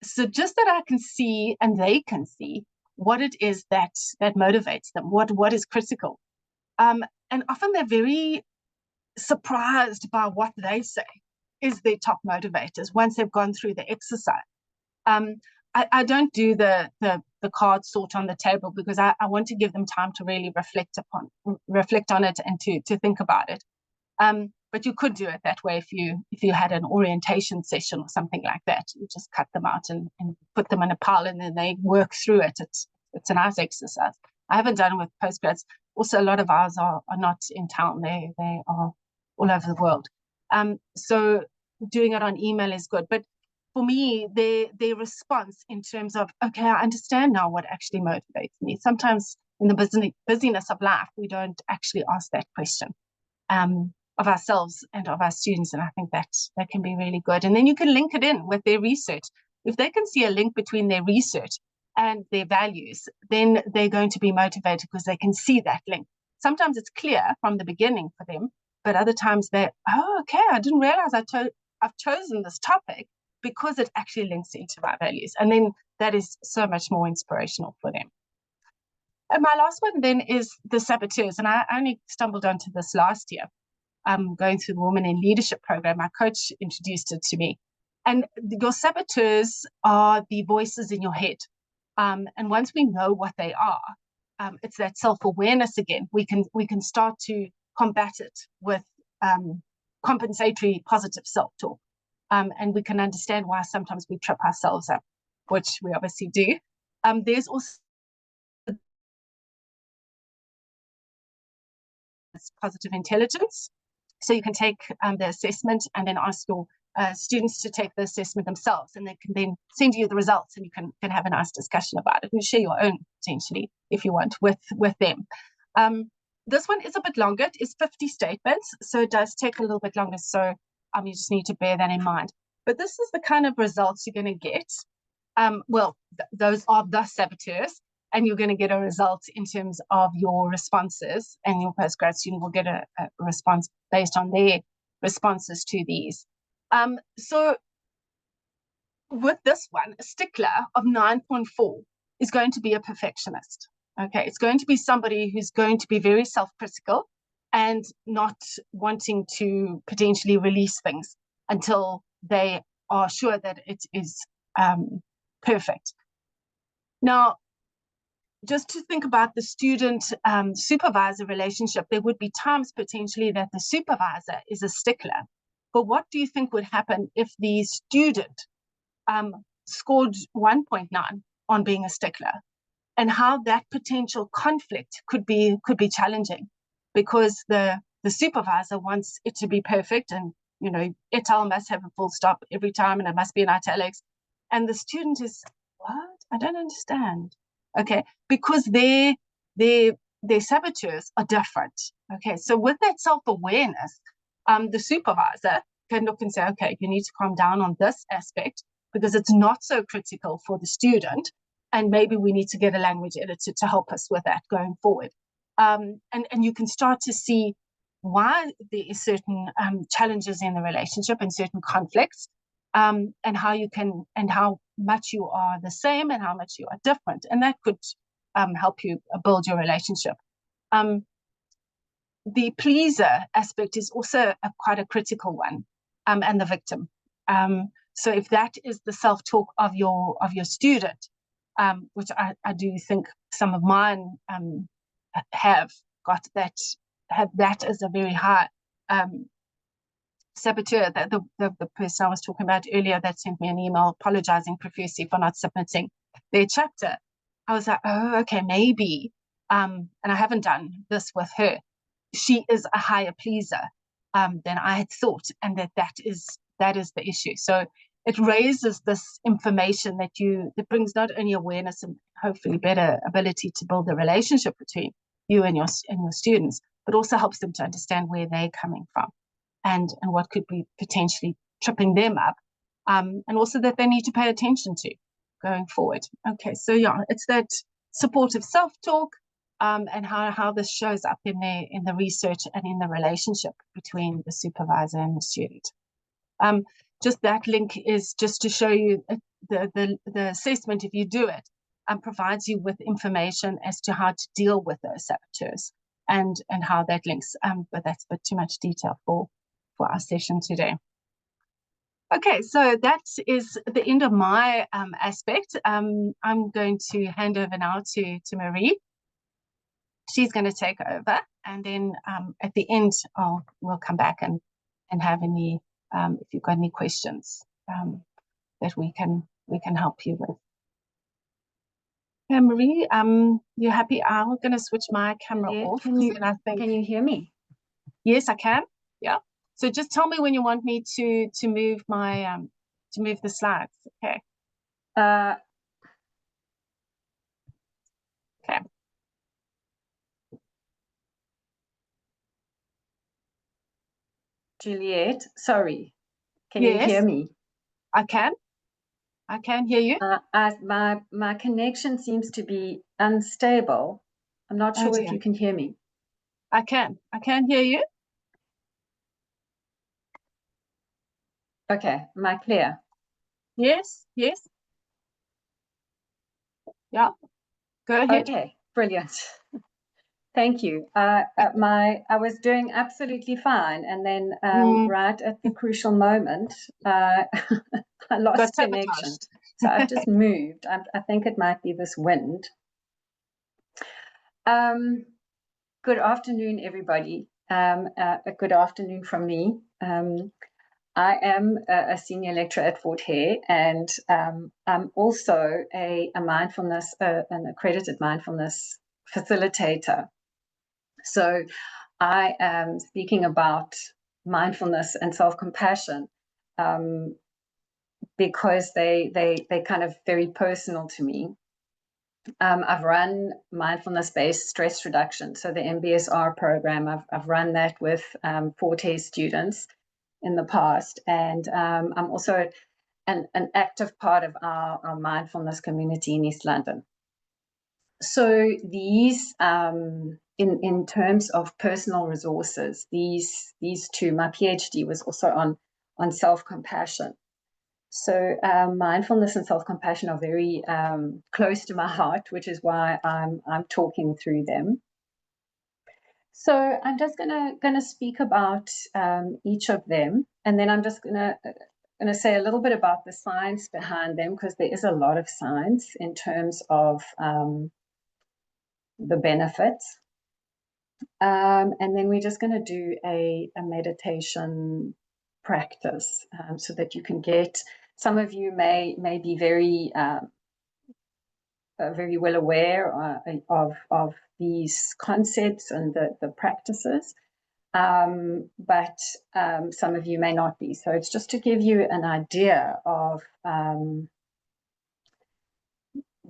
So just that I can see, and they can see, what it is that motivates them, what is critical. And often they're very surprised by what they say is their top motivators once they've gone through the exercise. I don't do the card sort on the table, because I want to give them time to really reflect on it and to think about it. But you could do it that way if you had an orientation session or something like that. You just cut them out and put them in a pile, and then they work through it. It's a nice exercise. I haven't done it with postgrads. Also, a lot of ours are not in town. They are all over the world. So doing it on email is good. But for me, their response in terms of, okay, I understand now what actually motivates me. Sometimes in the busyness of life, we don't actually ask that question of ourselves and of our students, and I think that can be really good. And then you can link it in with their research. If they can see a link between their research and their values, then they're going to be motivated because they can see that link. Sometimes it's clear from the beginning for them, but other times they're, oh, okay, I didn't realize I've chosen this topic because it actually links into my values. And then that is so much more inspirational for them. And my last one then is the saboteurs. And I only stumbled onto this last year, going through the Women in Leadership program. My coach introduced it to me. And your saboteurs are the voices in your head. And once we know what they are, it's that self-awareness again. We can start to combat it with compensatory positive self-talk. And we can understand why sometimes we trip ourselves up, which we obviously do. There's also positive intelligence. So you can take the assessment and then ask your students to take the assessment themselves, and they can then send you the results, and you can have a nice discussion about it and share your own, potentially, if you want, with them. This one is a bit longer. It is 50 statements, so it does take a little bit longer. So you just need to bear that in mind. But this is the kind of results you're going to get. Those are the saboteurs, and you're going to get a result in terms of your responses, and your postgrad student will get a response based on their responses to these. So with this one, a stickler of 9.4 is going to be a perfectionist. Okay, it's going to be somebody who's going to be very self-critical and not wanting to potentially release things until they are sure that it is perfect. Now, just to think about the student-supervisor relationship, there would be times potentially that the supervisor is a stickler. But what do you think would happen if the student scored 1.9 on being a stickler? And how that potential conflict could be challenging, because the supervisor wants it to be perfect, and etal must have a full stop every time, and it must be in italics, and the student is, what? I don't understand. Okay, because their saboteurs are different. Okay, so with that self-awareness, the supervisor can look and say, okay, you need to calm down on this aspect because it's not so critical for the student. And maybe we need to get a language editor to help us with that going forward. And you can start to see why there is certain challenges in the relationship and certain conflicts, and how much you are the same and how much you are different. And that could help you build your relationship. The pleaser aspect is also quite a critical one, and the victim. So if that is the self-talk of your student, which I do think some of mine have that as a very high saboteur. The person I was talking about earlier that sent me an email apologizing profusely for not submitting their chapter, I was like, oh, okay, maybe, and I haven't done this with her, she is a higher pleaser, than I had thought, and that is the issue. So it raises this information that brings not only awareness and hopefully better ability to build a relationship between you and your students, but also helps them to understand where they're coming from and what could be potentially tripping them up, and also that they need to pay attention to going forward. Okay, so yeah, it's that supportive self-talk, and how this shows up in the research and in the relationship between the supervisor and the student. Just that link is just to show you the assessment, if you do it, provides you with information as to how to deal with those saboteurs and how that links. But that's a bit too much detail for our session today. Okay, so that is the end of my aspect. I'm going to hand over now to Marie. She's going to take over, and then at the end, we'll come back and have any, if you've got any questions that we can help you with. Okay, Marie, you happy? I'm going to switch my camera off. Can you hear me? Yes, I can. Yeah. So just tell me when you want me to move my to move the slides. Okay. Okay. Juliet, sorry. Can you hear me? I can. I can hear you. My connection seems to be unstable. I'm not sure if you can hear me. I can. I can hear you. Okay. Am I clear? Yes. Yes. Yeah. Go ahead. Okay. Brilliant. Thank you. I was doing absolutely fine, and then right at the crucial moment, I lost connection. So I've just moved. I think it might be this wind. Good afternoon, everybody. A good afternoon from me. I am a senior lecturer at Fort Hare, and I'm also a mindfulness, an accredited mindfulness facilitator. So I am speaking about mindfulness and self-compassion because they kind of very personal to me. I've run mindfulness-based stress reduction, so the MBSR program. I've run that with Fort Hare students in the past, and I'm also an active part of our mindfulness community in East London. So these, in terms of personal resources, these two, my PhD was also on self-compassion. So mindfulness and self-compassion are very close to my heart, which is why I'm talking through them. So I'm just gonna speak about each of them, and then I'm just gonna say a little bit about the science behind them, because there is a lot of science in terms of the benefits. And then we're just going to do a meditation practice so that you can get, some of you may be very well aware of these concepts and the practices, but some of you may not be. So it's just to give you an idea of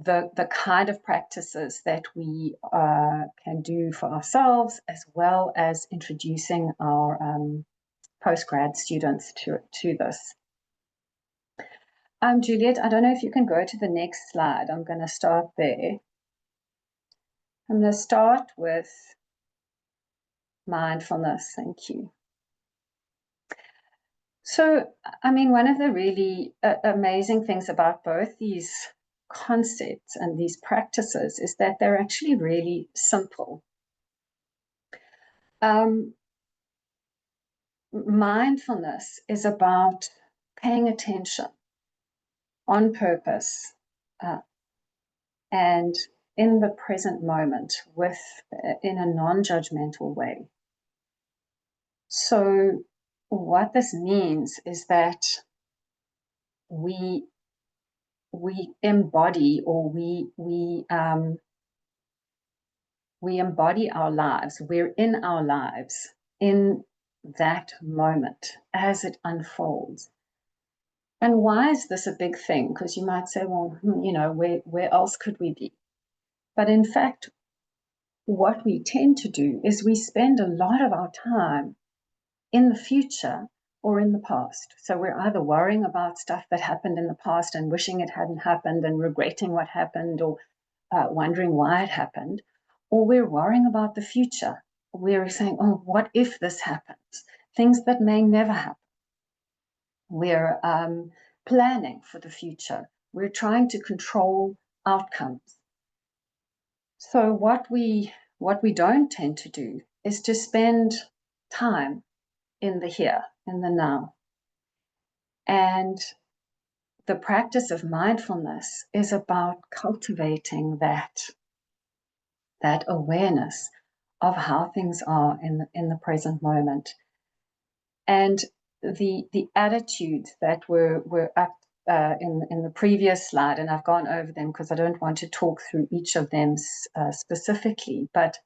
the kind of practices that we can do for ourselves, as well as introducing our postgrad students to this. Juliet, I don't know if you can go to the next slide. I'm going to start there. I'm going to start with mindfulness. Thank you. So, I mean, one of the really amazing things about both these concepts and these practices is that they're actually really simple. Mindfulness is about paying attention on purpose and in the present moment in a non-judgmental way. So what this means is that we embody, or we embody our lives. We're in our lives in that moment as it unfolds. And why is this a big thing? Because you might say, well, you know, where else could we be? But in fact, what we tend to do is we spend a lot of our time in the future or in the past. So we're either worrying about stuff that happened in the past and wishing it hadn't happened and regretting what happened, or wondering why it happened, or we're worrying about the future. We're saying, oh, what if this happens? Things that may never happen. We're planning for the future. We're trying to control outcomes. So what we don't tend to do is to spend time in the here, in the now. And the practice of mindfulness is about cultivating that awareness of how things are in the present moment. And the attitudes that were up in the previous slide, and I've gone over them because I don't want to talk through each of them specifically, but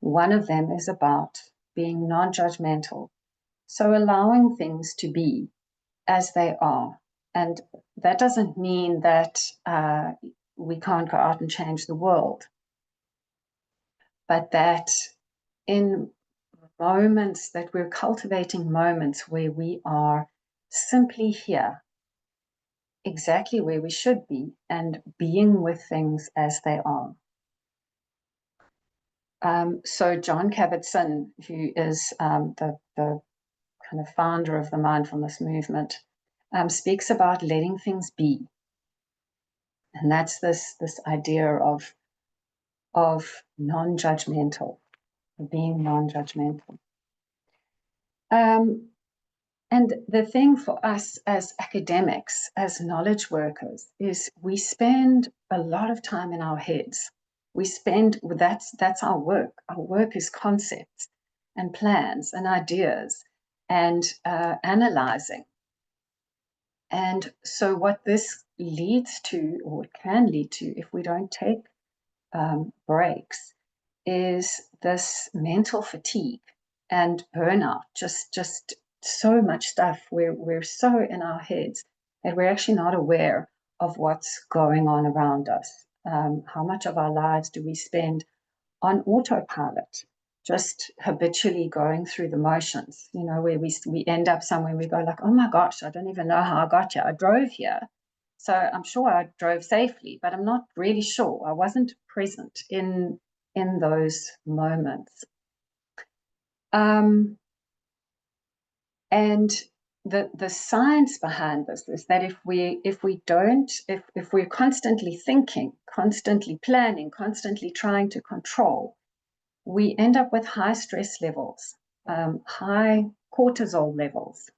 one of them is about being non-judgmental. So allowing things to be as they are. And that doesn't mean that we can't go out and change the world, but that in moments that we're cultivating moments where we are simply here, exactly where we should be, and being with things as they are. So John Kabat-Zinn, who is the kind of founder of the mindfulness movement, speaks about letting things be. And that's this idea of non-judgmental, being non-judgmental. And the thing for us as academics, as knowledge workers, is we spend a lot of time in our heads. That's our work. Our work is concepts and plans and ideas and analyzing. And so what this leads to, or it can lead to, if we don't take breaks, is this mental fatigue and burnout, just so much stuff. We're so in our heads that we're actually not aware of what's going on around us. How much of our lives do we spend on autopilot, just habitually going through the motions, you know, where we end up somewhere, we go like, oh my gosh, I don't even know how I got here. I drove here, so I'm sure I drove safely, but I'm not really sure. I wasn't present in those moments. And the science behind this is that if we're constantly thinking, constantly planning, constantly trying to control, we end up with high stress levels, high cortisol levels,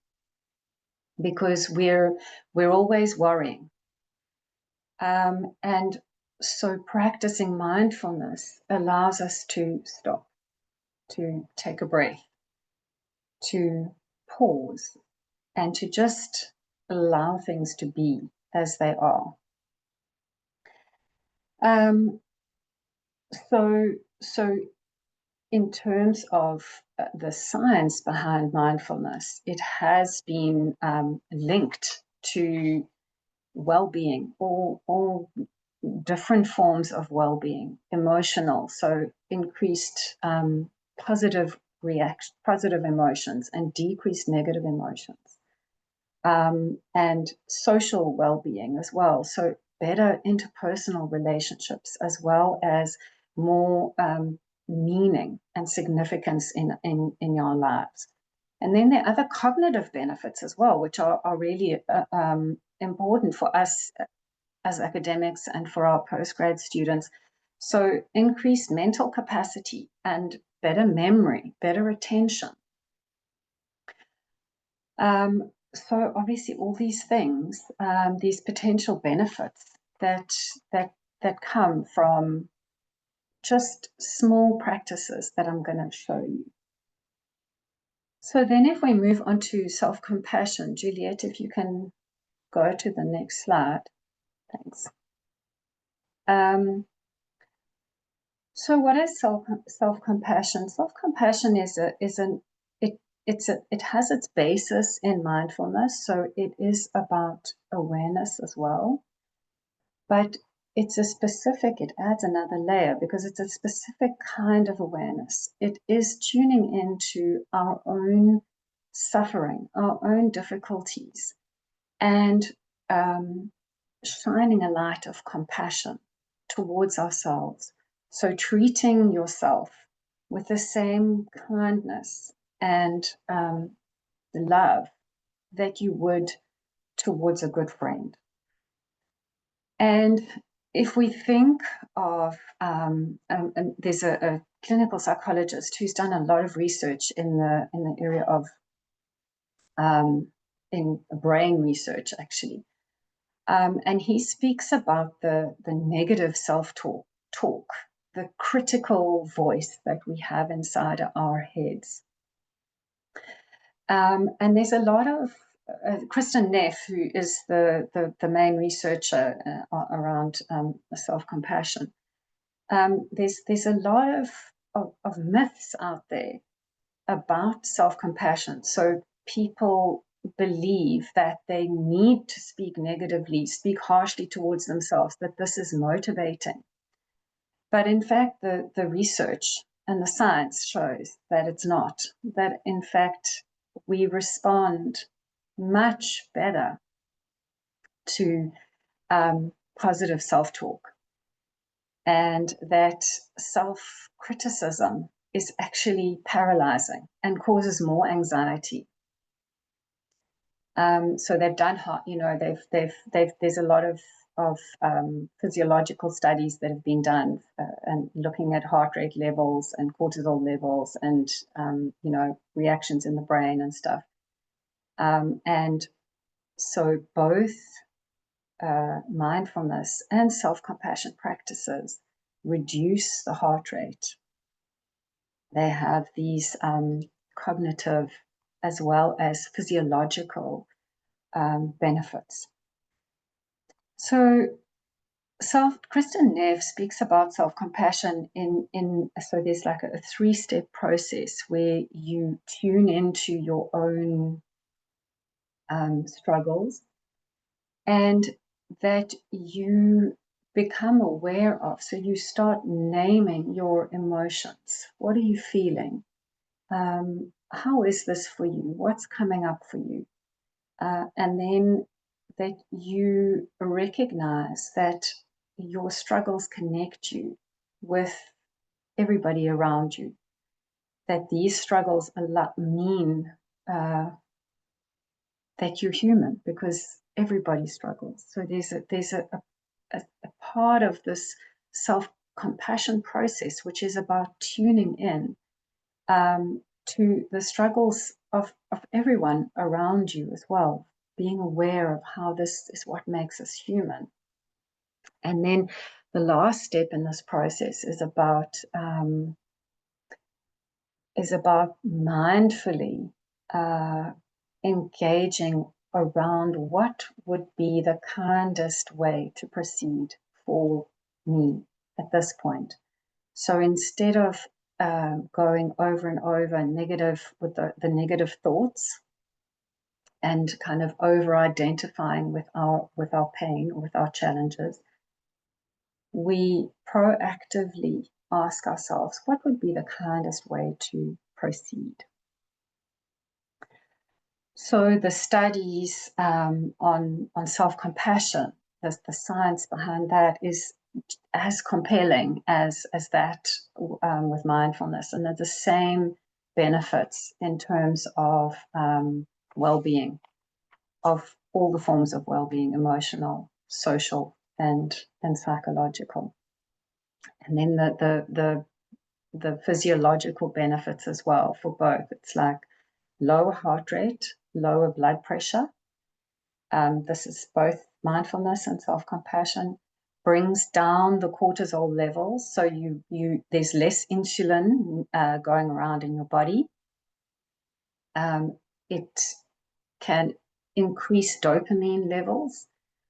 because we're always worrying. And so practicing mindfulness allows us to stop, to take a breath, to pause, and to just allow things to be as they are. So in terms of the science behind mindfulness, it has been linked to well-being, all different forms of well-being, emotional, so increased positive emotions and decreased negative emotions, and social well-being as well, so better interpersonal relationships, as well as more meaning and significance in your lives. And then there are other cognitive benefits as well, which are really important for us as academics and for our postgrad students. So increased mental capacity and better memory, better attention. So obviously all these things, these potential benefits that come from just small practices that I'm going to show you. So then if we move on to self-compassion, Juliet, if you can go to the next slide. Thanks. So what is self-compassion? Self-compassion is it has its basis in mindfulness, so it is about awareness as well. But it adds another layer because it's a specific kind of awareness. It is tuning into our own suffering, our own difficulties, and shining a light of compassion towards ourselves. So treating yourself with the same kindness and love that you would towards a good friend. And if we think of, and there's a clinical psychologist who's done a lot of research in the area of in brain research, actually, and he speaks about the negative self-talk, the critical voice that we have inside our heads. And there's a lot of Kristen Neff, who is the main researcher around self-compassion. There's a lot of myths out there about self-compassion. So people believe that they need to speak negatively, speak harshly towards themselves, that this is motivating. But in fact, the research and the science shows that it's not, that in fact, we respond much better to positive self-talk, and that self-criticism is actually paralyzing and causes more anxiety. So they've done, there's a lot of physiological studies that have been done and looking at heart rate levels and cortisol levels and reactions in the brain and stuff. And so both mindfulness and self-compassion practices reduce the heart rate. They have these cognitive as well as physiological benefits. So Kristen Neff speaks about self-compassion so there's like a 3-step process where you tune into your own struggles, and that you become aware of. So you start naming your emotions. What are you feeling? How is this for you? What's coming up for you? And then that you recognize that your struggles connect you with everybody around you, that these struggles mean that you're human, because everybody struggles. So there's a part of this self-compassion process which is about tuning in to the struggles of everyone around you as well, being aware of how this is what makes us human. And then the last step in this process is about mindfully engaging around what would be the kindest way to proceed for me at this point. So instead of going over and over negative with the negative thoughts and kind of over-identifying with our pain or with our challenges, we proactively ask ourselves, what would be the kindest way to proceed? So the studies on self-compassion, the science behind that is as compelling as that with mindfulness, and they're the same benefits in terms of well-being, of all the forms of well-being, emotional, social, and psychological. And then the physiological benefits as well for both. It's like lower heart rate, lower blood pressure. This is both mindfulness and self-compassion. Brings down the cortisol levels, so there's less insulin going around in your body. It can increase dopamine levels,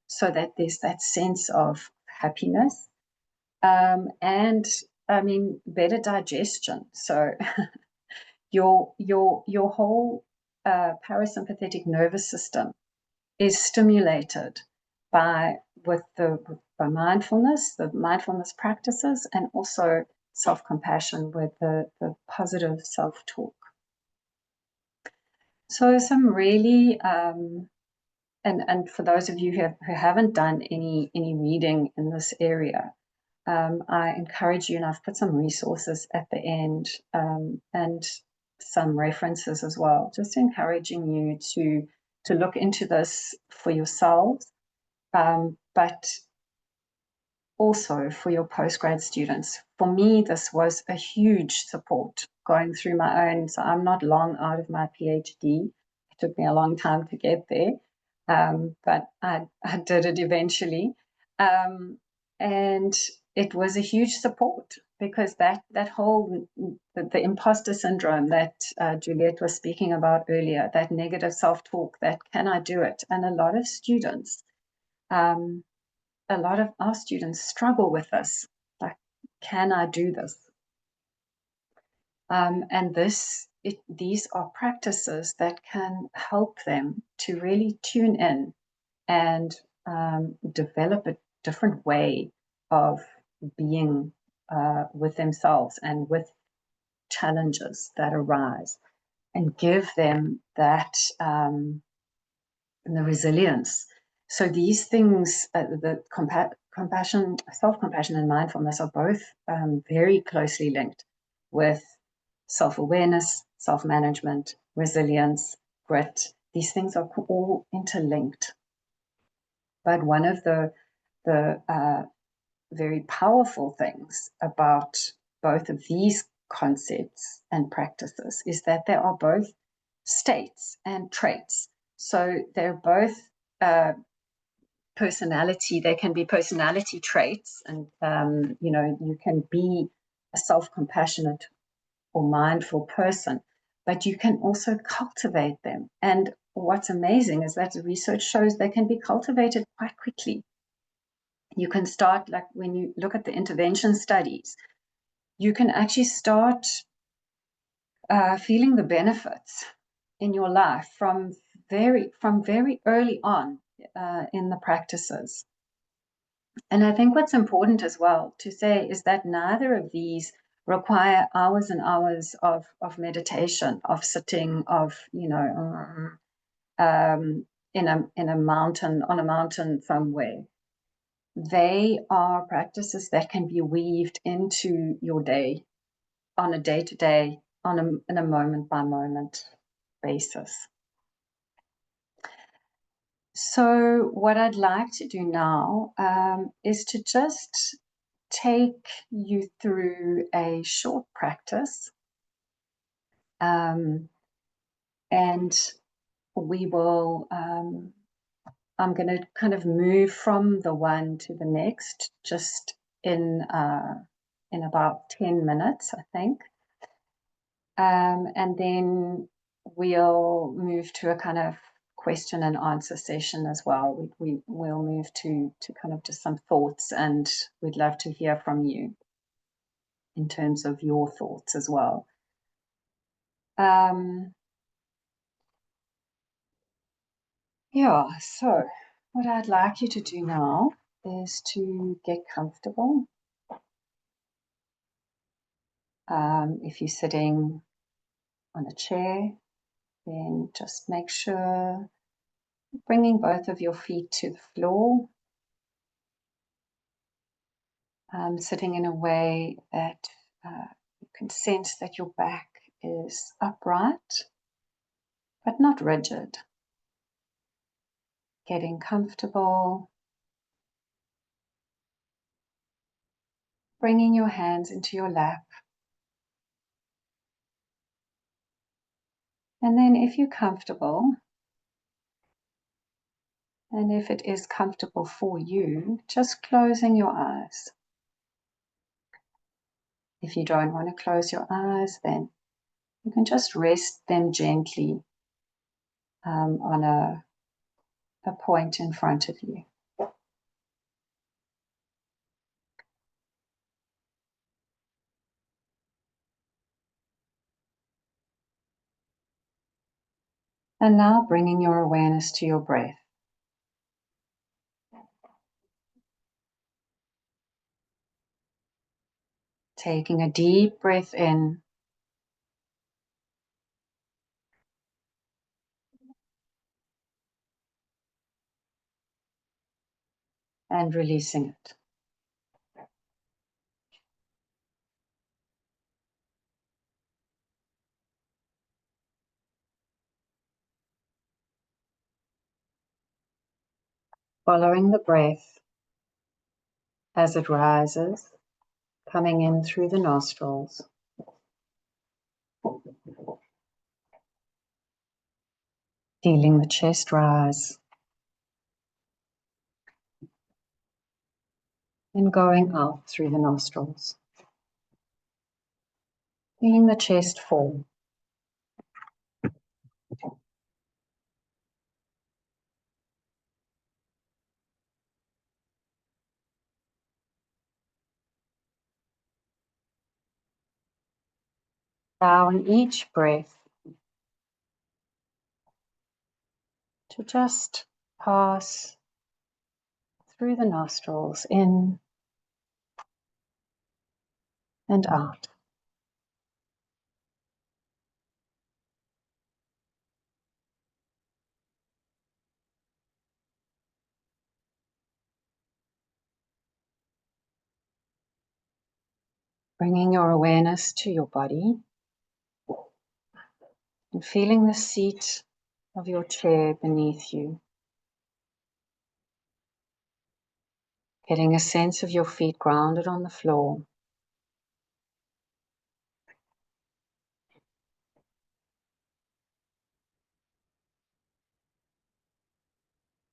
so that there's that sense of happiness, and I mean better digestion. So your whole parasympathetic nervous system is stimulated by mindfulness, the mindfulness practices, and also self-compassion with the positive self-talk. So some really, and for those of you who haven't done any reading in this area, I encourage you, and I've put some resources at the end, and some references as well, just encouraging you to look into this for yourselves, but also for your postgrad students. For me, this was a huge support going through my own. So I'm not long out of my PhD. It took me a long time to get there, but I did it eventually. And it was a huge support, because that whole, the imposter syndrome that Juliet was speaking about earlier, that negative self-talk, that can I do it? And a lot of students, a lot of our students struggle with this, like, can I do this? And these are practices that can help them to really tune in and develop a different way of being with themselves and with challenges that arise, and give them that the resilience. So these things, the compassion, self-compassion and mindfulness are both very closely linked with self-awareness, self-management, resilience, grit. These things are all interlinked. But one of the very powerful things about both of these concepts and practices is that they are both states and traits. So they're both personality. They can be personality traits, and you can be a self-compassionate or mindful person, but you can also cultivate them. And what's amazing is that the research shows they can be cultivated quite quickly. You can start, like when you look at the intervention studies, you can actually start feeling the benefits in your life from very early on in the practices. And I think what's important as well to say is that neither of these require hours and hours of meditation, of sitting, of in a mountain, on a mountain somewhere. They are practices that can be weaved into your day, on a day-to-day, in a moment-by-moment basis. So what I'd like to do now is to just take you through a short practice, and we will, I'm going to kind of move from the one to the next, just in about 10 minutes, I think. And then we'll move to a kind of question and answer session as well. We'll move to kind of just some thoughts, and we'd love to hear from you in terms of your thoughts as well. Yeah, so what I'd like you to do now is to get comfortable. If you're sitting on a chair, then just make sure bringing both of your feet to the floor, sitting in a way that you can sense that your back is upright, but not rigid. Getting comfortable, bringing your hands into your lap. And then if you're comfortable, and if it is comfortable for you, just closing your eyes. If you don't want to close your eyes, then you can just rest them gently on a point in front of you. And now bringing your awareness to your breath. Taking a deep breath in. And releasing it. Following the breath as it rises, coming in through the nostrils. Feeling the chest rise. And going out through the nostrils. Feeling the chest fall. Allowing each breath to just pass through the nostrils, in and out. Bringing your awareness to your body and feeling the seat of your chair beneath you. Getting a sense of your feet grounded on the floor.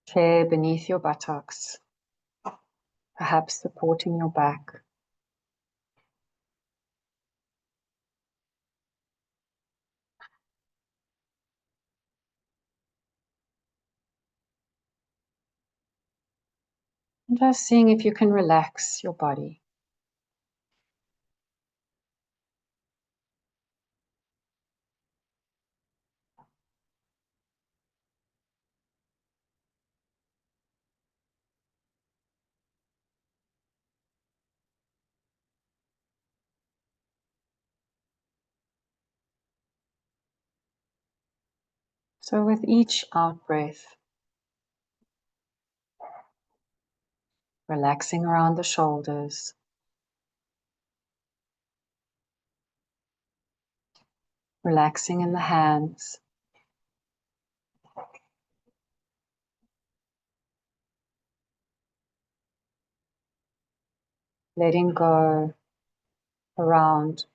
Chair beneath your buttocks, perhaps supporting your back. And just seeing if you can relax your body. So with each out breath, relaxing around the shoulders, relaxing in the hands, letting go around,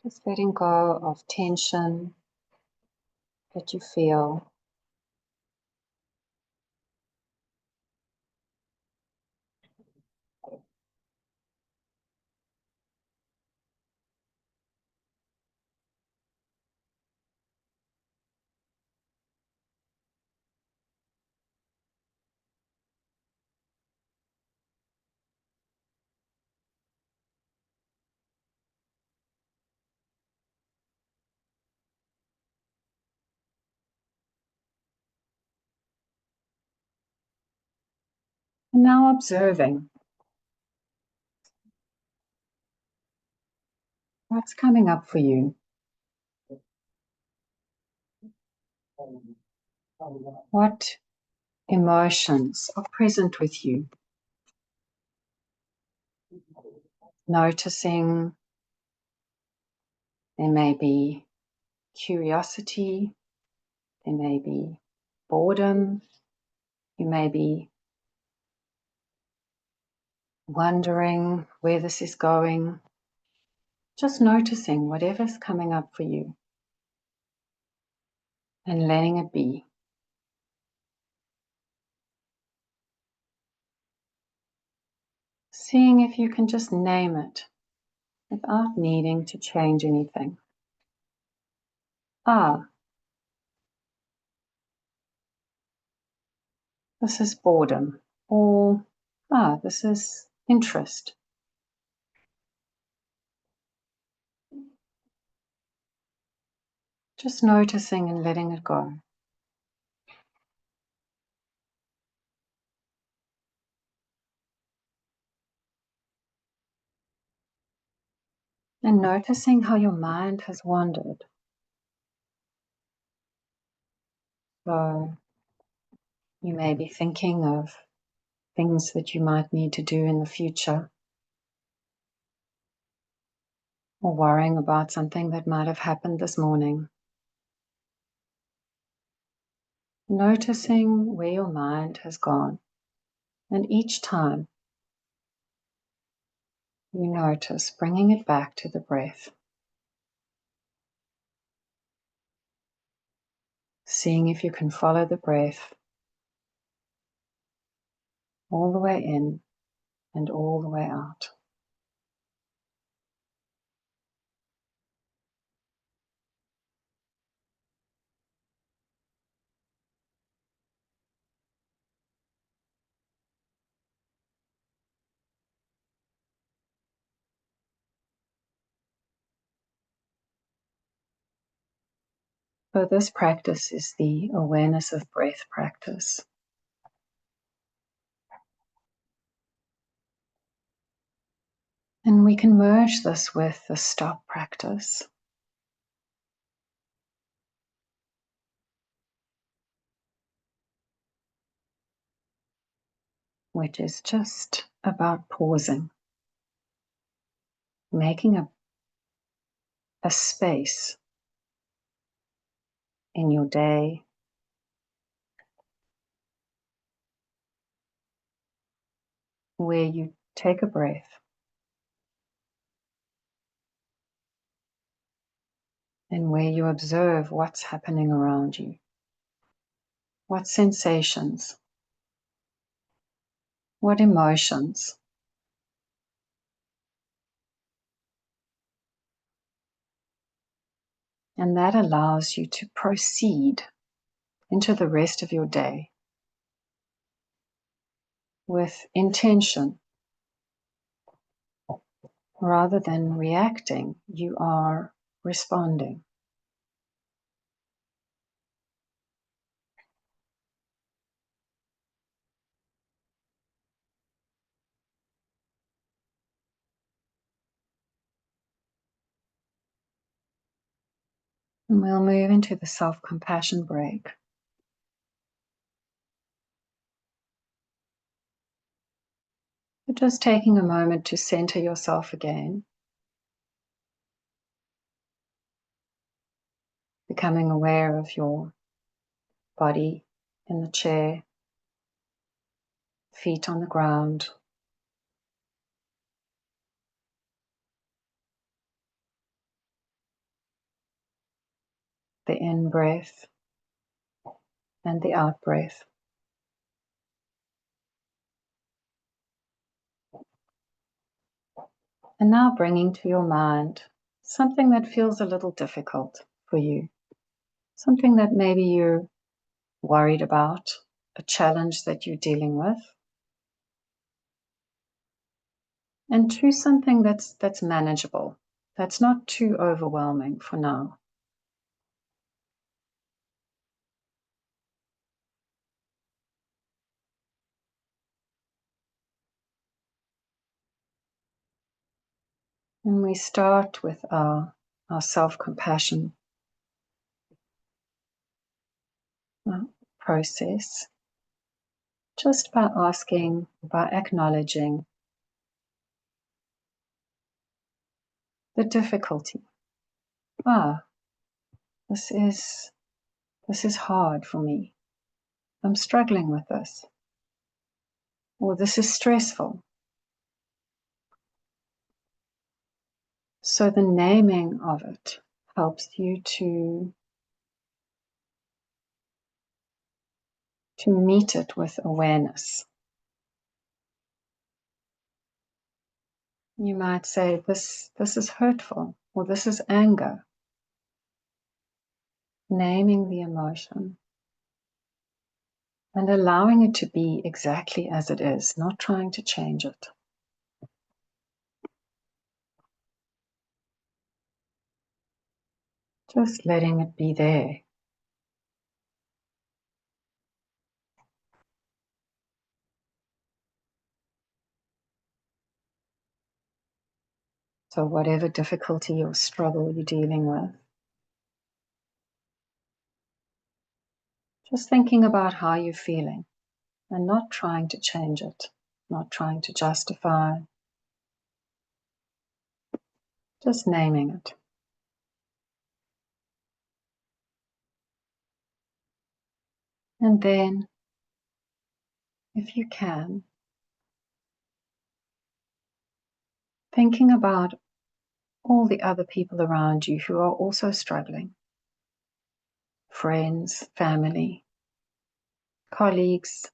just letting go of tension that you feel. And now observing what's coming up for you. What emotions are present with you? Noticing there may be curiosity, there may be boredom, you may be wondering where this is going. Just noticing whatever's coming up for you and letting it be. Seeing if you can just name it without needing to change anything. This is boredom, or this is interest. Just noticing and letting it go. And noticing how your mind has wandered. So you may be thinking of things that you might need to do in the future, or worrying about something that might have happened this morning. Noticing where your mind has gone. And each time you notice, bringing it back to the breath. Seeing if you can follow the breath all the way in and all the way out. So this practice is the awareness of breath practice. And we can merge this with the stop practice. Which is just about pausing. Making a space in your day, where you take a breath and where you observe what's happening around you, what sensations, what emotions. And that allows you to proceed into the rest of your day with intention. Rather than reacting, you are responding. And we'll move into the self-compassion break. But just taking a moment to center yourself again. Becoming aware of your body in the chair, feet on the ground. The in-breath and the out-breath. And now bringing to your mind something that feels a little difficult for you. Something that maybe you're worried about, a challenge that you're dealing with. And choose something that's manageable, that's not too overwhelming for now. And we start with our self-compassion process, just by asking, by acknowledging the difficulty. This is hard for me. I'm struggling with this. Or this is stressful. So the naming of it helps you to meet it with awareness. You might say, this is hurtful, or this is anger. Naming the emotion and allowing it to be exactly as it is, not trying to change it. Just letting it be there. So whatever difficulty or struggle you're dealing with, just thinking about how you're feeling and not trying to change it, not trying to justify, just naming it. And then, if you can, thinking about all the other people around you who are also struggling. Friends, family, colleagues,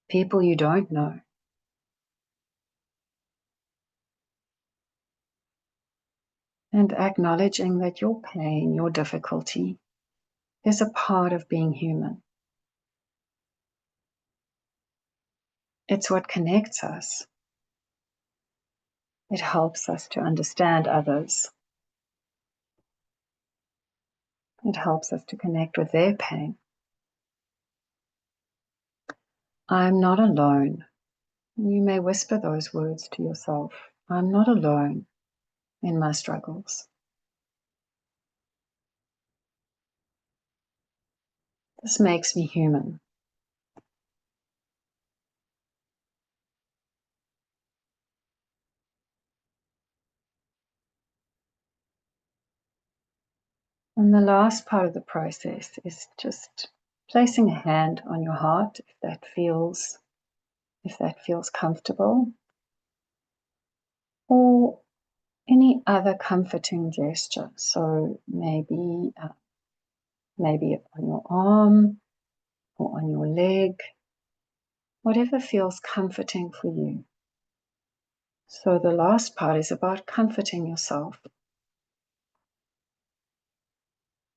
people you don't know. And acknowledging that your pain, your difficulty, is a part of being human. It's what connects us. It helps us to understand others. It helps us to connect with their pain. I'm not alone. You may whisper those words to yourself. I'm not alone in my struggles. This makes me human. And the last part of the process is just placing a hand on your heart if that feels comfortable, or any other comforting gesture. So maybe on your arm or on your leg, whatever feels comforting for you. So the last part is about comforting yourself,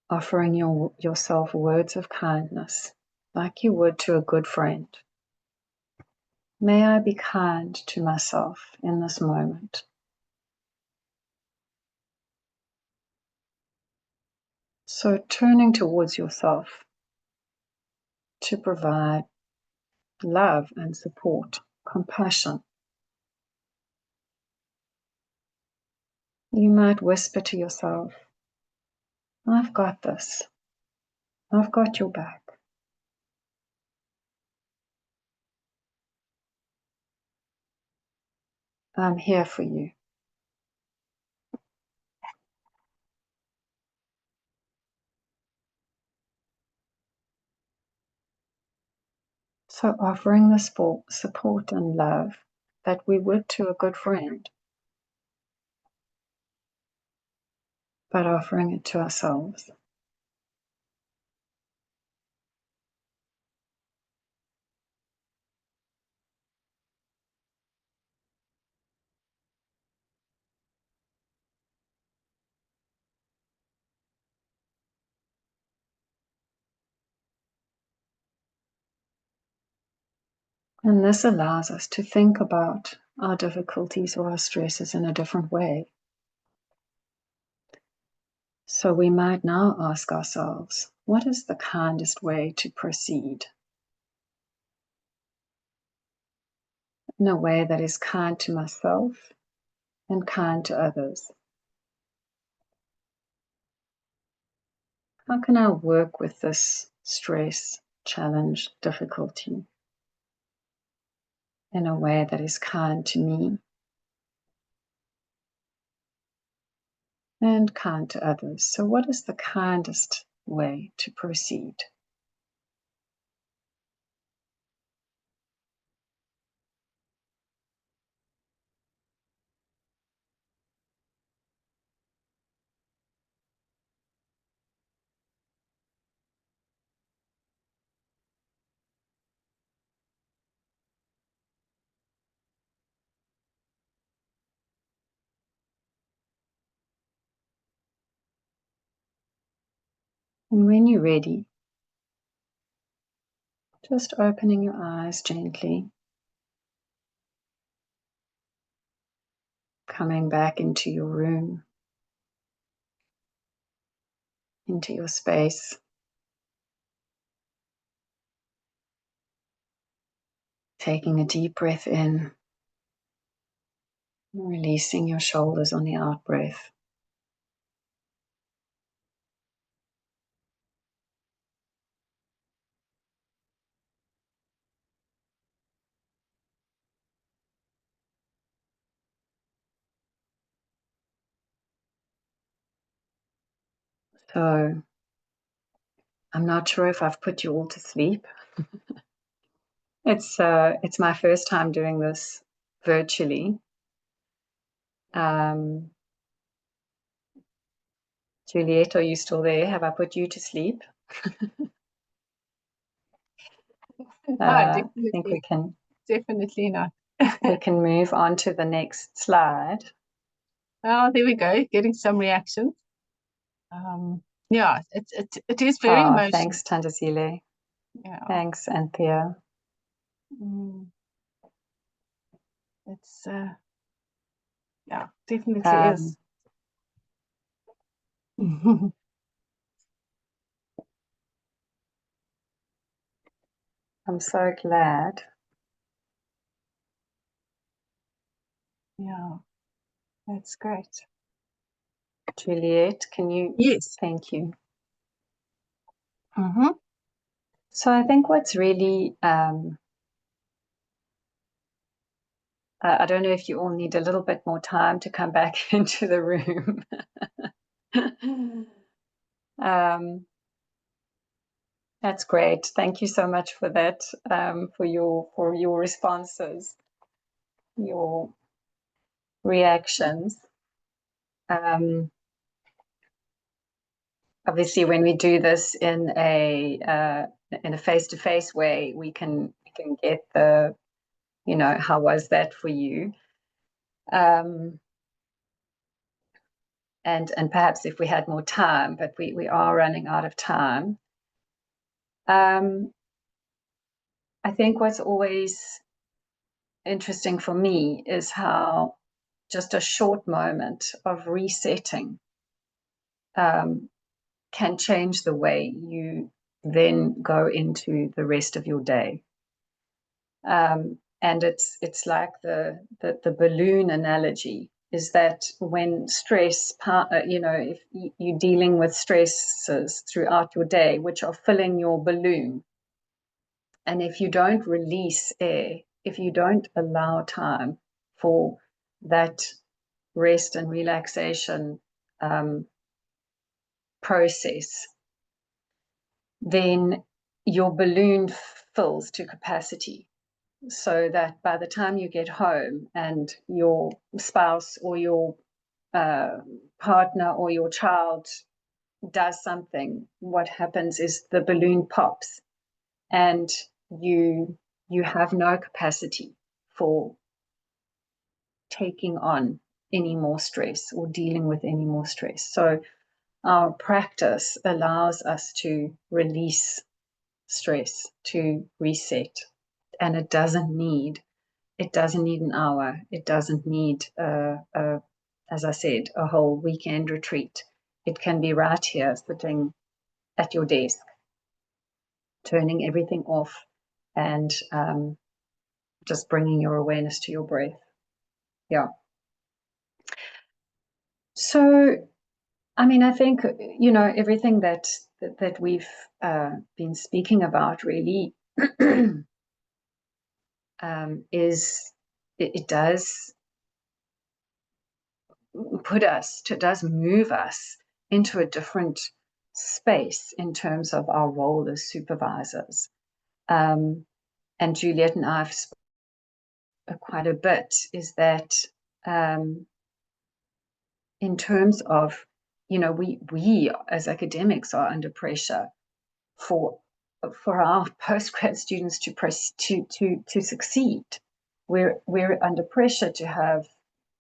offering yourself words of kindness, like you would to a good friend. May I be kind to myself in this moment. So turning towards yourself to provide love and support, compassion. You might whisper to yourself, I've got this. I've got your back. I'm here for you. So offering the support and love that we would to a good friend, but offering it to ourselves. And this allows us to think about our difficulties or our stresses in a different way. So we might now ask ourselves, what is the kindest way to proceed? In a way that is kind to myself and kind to others. How can I work with this stress, challenge, difficulty in a way that is kind to me and kind to others? So what is the kindest way to proceed? And when you're ready, just opening your eyes gently, coming back into your room, into your space. Taking a deep breath in, releasing your shoulders on the out breath. So, I'm not sure if I've put you all to sleep. It's my first time doing this virtually. Juliet, are you still there? Have I put you to sleep? I think we can definitely not. we can move on to the next slide. Oh, there we go. Getting some reactions. Yeah, it is very emotional. Thanks, Tandazile. Yeah. Thanks, Anthea. It's yeah, definitely is. I'm so glad. Yeah, that's great. Juliet, can you? Yes. Thank you. So I think what's really, I don't know if you all need a little bit more time to come back into the room. That's great. Thank you so much for that, for your responses, your reactions. Obviously, when we do this in a face-to-face way, we can get the, you know, how was that for you? And perhaps if we had more time, but we are running out of time. I think what's always interesting for me is how just a short moment of resetting can change the way you then go into the rest of your day. And it's like the balloon analogy, is that when stress, you know, if you're dealing with stresses throughout your day, which are filling your balloon, and if you don't release air, if you don't allow time for that rest and relaxation process, then your balloon fills to capacity. So that by the time you get home and your spouse or your partner or your child does something, what happens is the balloon pops and you have no capacity for taking on any more stress or dealing with any more stress. So our practice allows us to release stress, to reset, and it doesn't need an hour. It doesn't need, as I said, a whole weekend retreat. It can be right here, sitting at your desk, turning everything off and just bringing your awareness to your breath. Yeah. So, I mean, I think, you know, everything that we've been speaking about really is, it does move us into a different space in terms of our role as supervisors. And Juliet and I have spoken quite a bit, is that in terms of, you know, we as academics are under pressure for our postgrad students to succeed. We're under pressure to have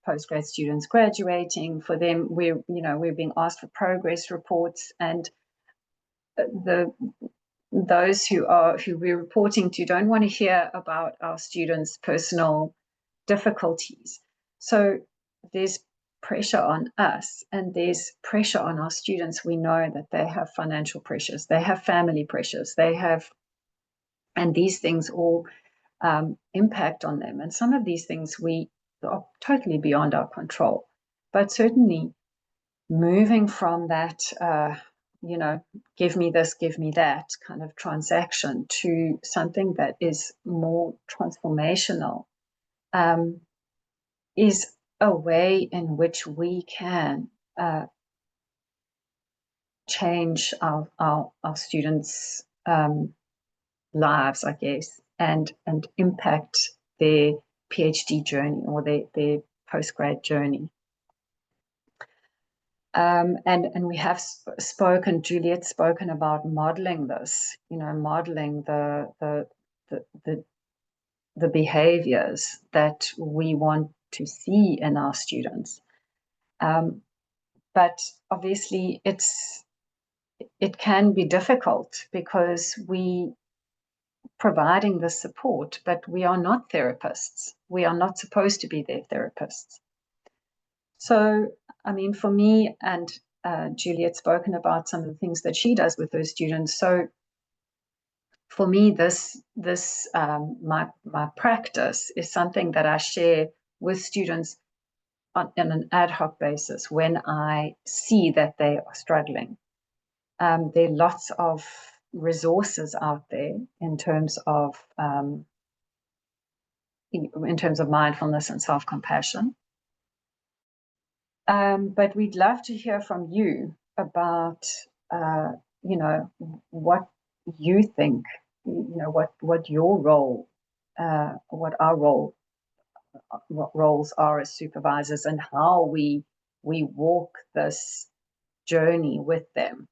postgrad students graduating. For them, we're being asked for progress reports, and those who we're reporting to don't want to hear about our students' personal difficulties. So there's pressure on us and there's pressure on our students. We know that they have financial pressures, they have family pressures, and these things all impact on them. And some of these things we are totally beyond our control. But certainly moving from that, give me this, give me that kind of transaction to something that is more transformational is a way in which we can change our students' lives, I guess, and impact their PhD journey or their postgrad journey. And we have Juliet's spoken about modeling this, modeling the behaviors that we want to see in our students. But obviously it can be difficult because we providing the support, but we are not therapists. We are not supposed to be their therapists. So, I mean, for me, and Juliet's spoken about some of the things that she does with her students. So for me, my practice is something that I share with students on an ad hoc basis when I see that they are struggling. There are lots of resources out there in terms of mindfulness and self-compassion. But we'd love to hear from you about, what you think, what your role, what roles are as supervisors, and how we walk this journey with them.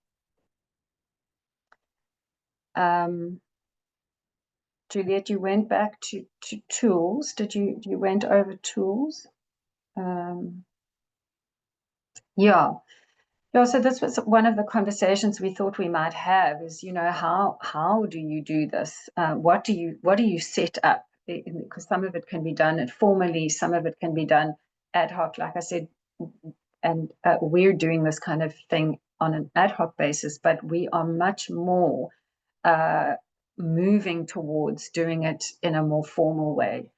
Juliet, you went back to tools. You went over tools? Yeah. So this was one of the conversations we thought we might have is, how do you do this? What do you set up? Because some of it can be done formally, some of it can be done ad hoc, like I said, and we're doing this kind of thing on an ad hoc basis, but we are much more moving towards doing it in a more formal way,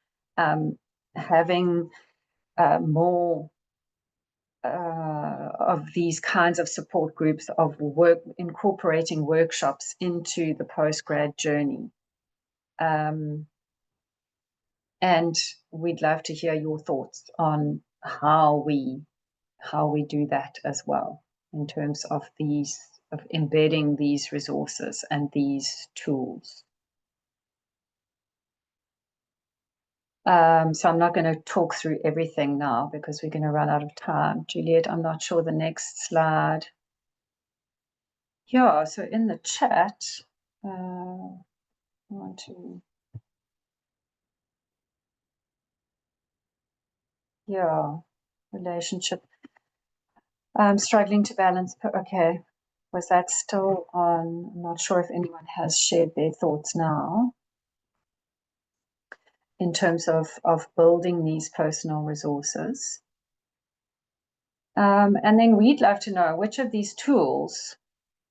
having more of these kinds of support groups of work, incorporating workshops into the postgrad journey. And we'd love to hear your thoughts on how we do that as well, in terms of embedding these resources and these tools. So I'm not going to talk through everything now because we're going to run out of time. Juliet, I'm not sure the next slide. Yeah, so in the chat, relationship. I'm struggling to balance. Okay, was that still on? I'm not sure if anyone has shared their thoughts now in terms of building these personal resources. And then we'd love to know which of these tools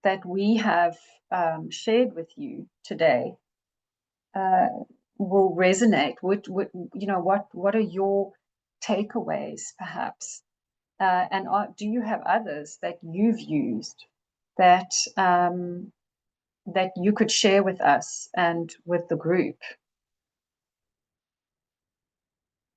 that we have shared with you today will resonate. What are your takeaways, perhaps? And do you have others that you've used that that you could share with us and with the group?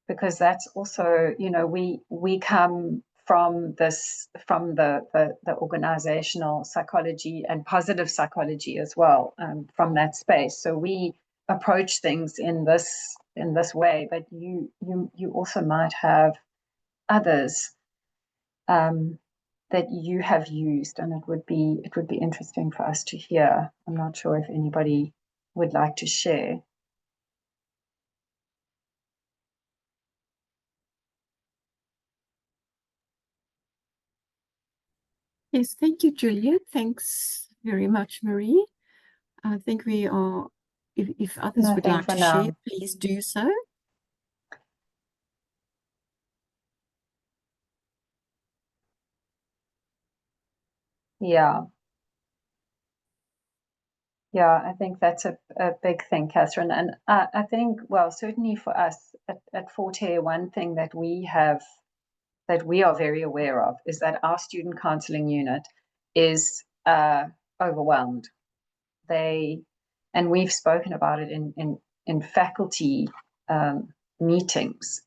Because that's also, we come from the organizational psychology and positive psychology as well, from that space. So we approach things in this way, but you also might have others that you have used, and it would be interesting for us to hear. I'm not sure if anybody would like to share. Yes, thank you, Juliet. Thanks very much, Marie. I think we are, if others would like to share, please do so. Yeah. Yeah, I think that's a big thing, Catherine. And I think, well, certainly for us at Fort Hare, one thing that we have, that we are very aware of, is that our student counseling unit is overwhelmed. And we've spoken about it in faculty meetings,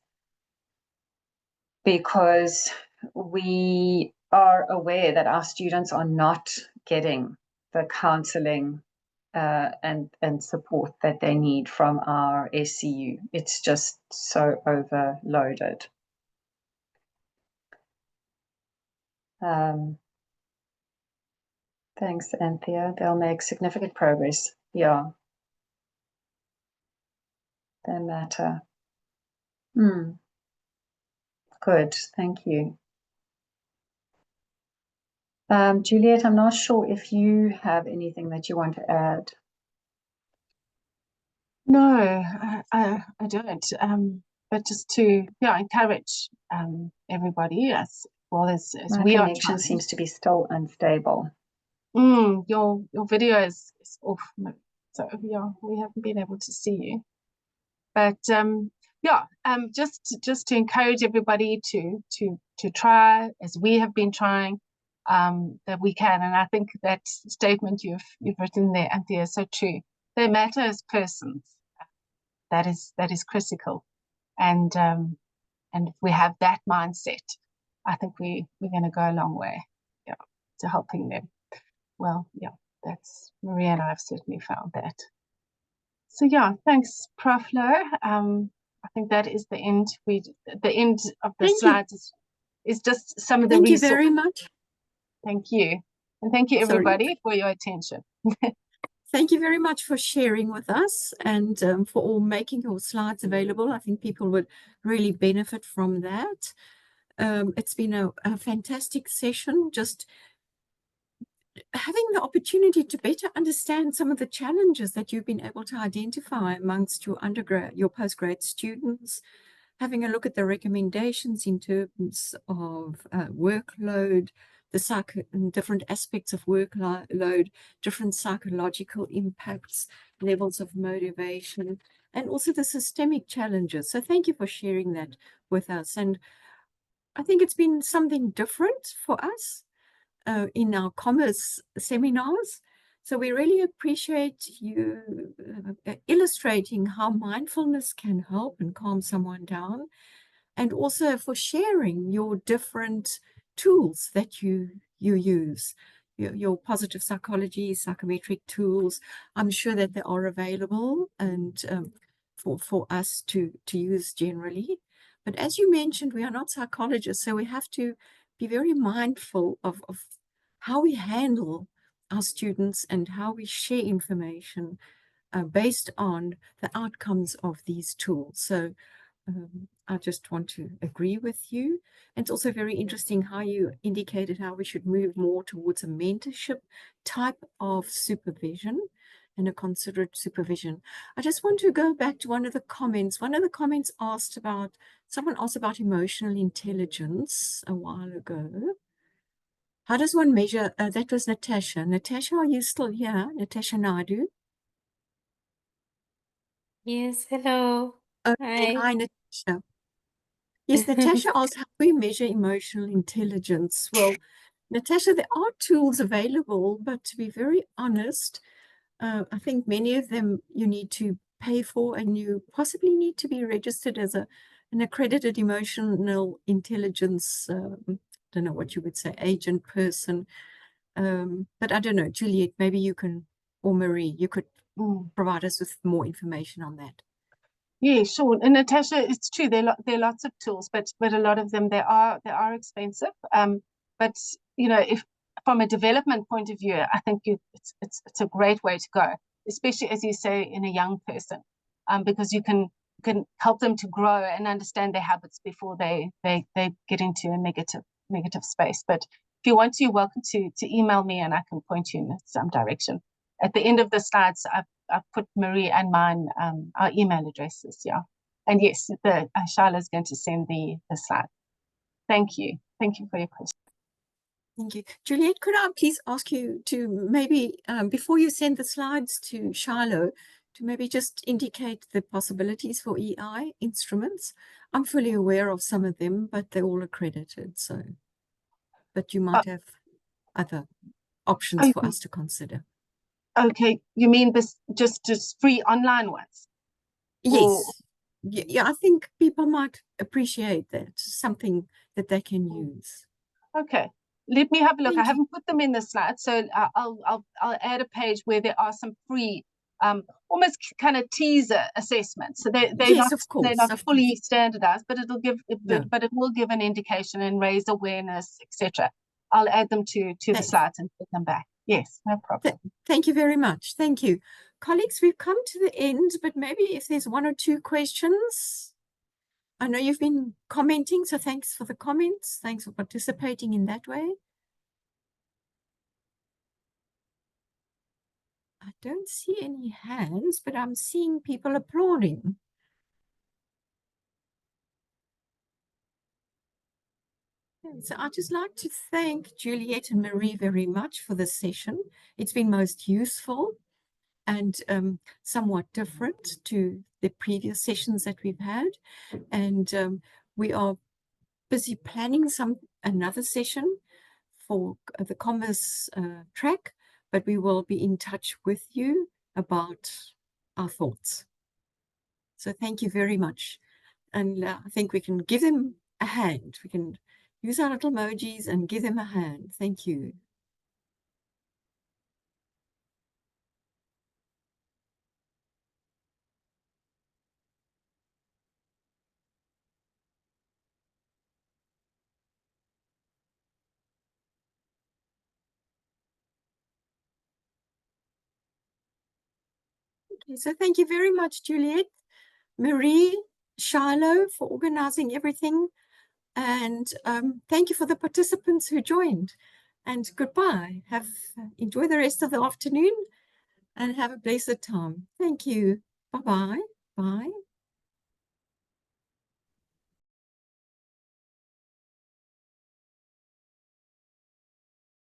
because we are aware that our students are not getting the counseling and support that they need from our SCU. It's just so overloaded. Thanks, Anthea. They'll make significant progress. Yeah. They matter. Good, thank you. Juliet, I'm not sure if you have anything that you want to add. No, I don't. But just to encourage everybody as well as My we are connection trying. seems to be still unstable. Your video is off, so yeah, we haven't been able to see you. But just to encourage everybody to try, as we have been trying, that we can. And I think that statement you've written there, Anthea, is so true. They matter as persons. That is critical, and if we have that mindset, I think we're going to go a long way, to helping them. Well, that's Maria and I have certainly found that. So yeah, thanks, Prof. Lo. I think that is the end. The end of the slides is just some of the resources. Thank you very much. Thank you, and thank you everybody for your attention. Thank you very much for sharing with us, and for all making your slides available. I think people would really benefit from that. It's been a fantastic session, just having the opportunity to better understand some of the challenges that you've been able to identify amongst your postgrad students, having a look at the recommendations in terms of workload, different aspects of workload, different psychological impacts, levels of motivation, and also the systemic challenges. So thank you for sharing that with us. And I think it's been something different for us in our commerce seminars. So we really appreciate you illustrating how mindfulness can help and calm someone down, and also for sharing your different tools that you use, your positive psychology, psychometric tools. I'm sure that they are available and for us to use generally. But as you mentioned, we are not psychologists, so we have to be very mindful of how we handle our students and how we share information based on the outcomes of these tools. So I just want to agree with you. And it's also very interesting how you indicated how we should move more towards a mentorship type of supervision and a considerate supervision. I just want to go back to one of the comments. One of the comments someone asked about emotional intelligence a while ago. How does one measure? That was Natasha. Natasha, are you still here? Natasha Naidu? Yes, hello. Okay, hi, Natasha. Yes, Natasha asked how we measure emotional intelligence. Well, Natasha, there are tools available, but to be very honest, I think many of them you need to pay for, and you possibly need to be registered as an accredited emotional intelligence, don't know what you would say, agent person. But I don't know, Juliet, maybe you can, or Marie, you could provide us with more information on that. Yeah, sure. And Natasha, it's true. There are lots of tools, but a lot of them they are expensive. But if from a development point of view, I think it's a great way to go, especially as you say in a young person, because you can help them to grow and understand their habits before they get into a negative space. But if you want to, you're welcome to email me and I can point you in some direction. At the end of the slides, I've put Marie and mine, our email addresses, and yes, Sharla is going to send the slide. Thank you for your question. Thank you. Juliet, could I please ask you to maybe, before you send the slides to Shiloh, to maybe just indicate the possibilities for EI instruments? I'm fully aware of some of them, but they're all accredited, so, but you might have other options for us to consider. Okay, you mean this just free online ones? Yes. Yeah, I think people might appreciate that, something that they can use. Okay, let me have a look. Thank I haven't put them in the slide, so I'll add a page where there are some free, almost kind of teaser assessments. So they're Yes, not they're not fully standardized, but it'll give but it will give an indication and raise awareness, etc. I'll add them to the slides and put them back. Yes, no problem. Thank you very much. Thank you. Colleagues, we've come to the end, but maybe if there's one or two questions. I know you've been commenting, so thanks for the comments. Thanks for participating in that way. I don't see any hands, but I'm seeing people applauding. So I'd just like to thank Juliet and Marie very much for this session. It's been most useful and somewhat different to the previous sessions that we've had. And we are busy planning another session for the commerce track, but we will be in touch with you about our thoughts. So thank you very much. And I think we can give them a hand. We can use our little emojis and give them a hand. Thank you. Okay, so thank you very much, Juliet, Marie, Shiloh, for organizing everything. And thank you for the participants who joined. And goodbye. Enjoy the rest of the afternoon and have a blessed time. Thank you. Bye-bye. Bye.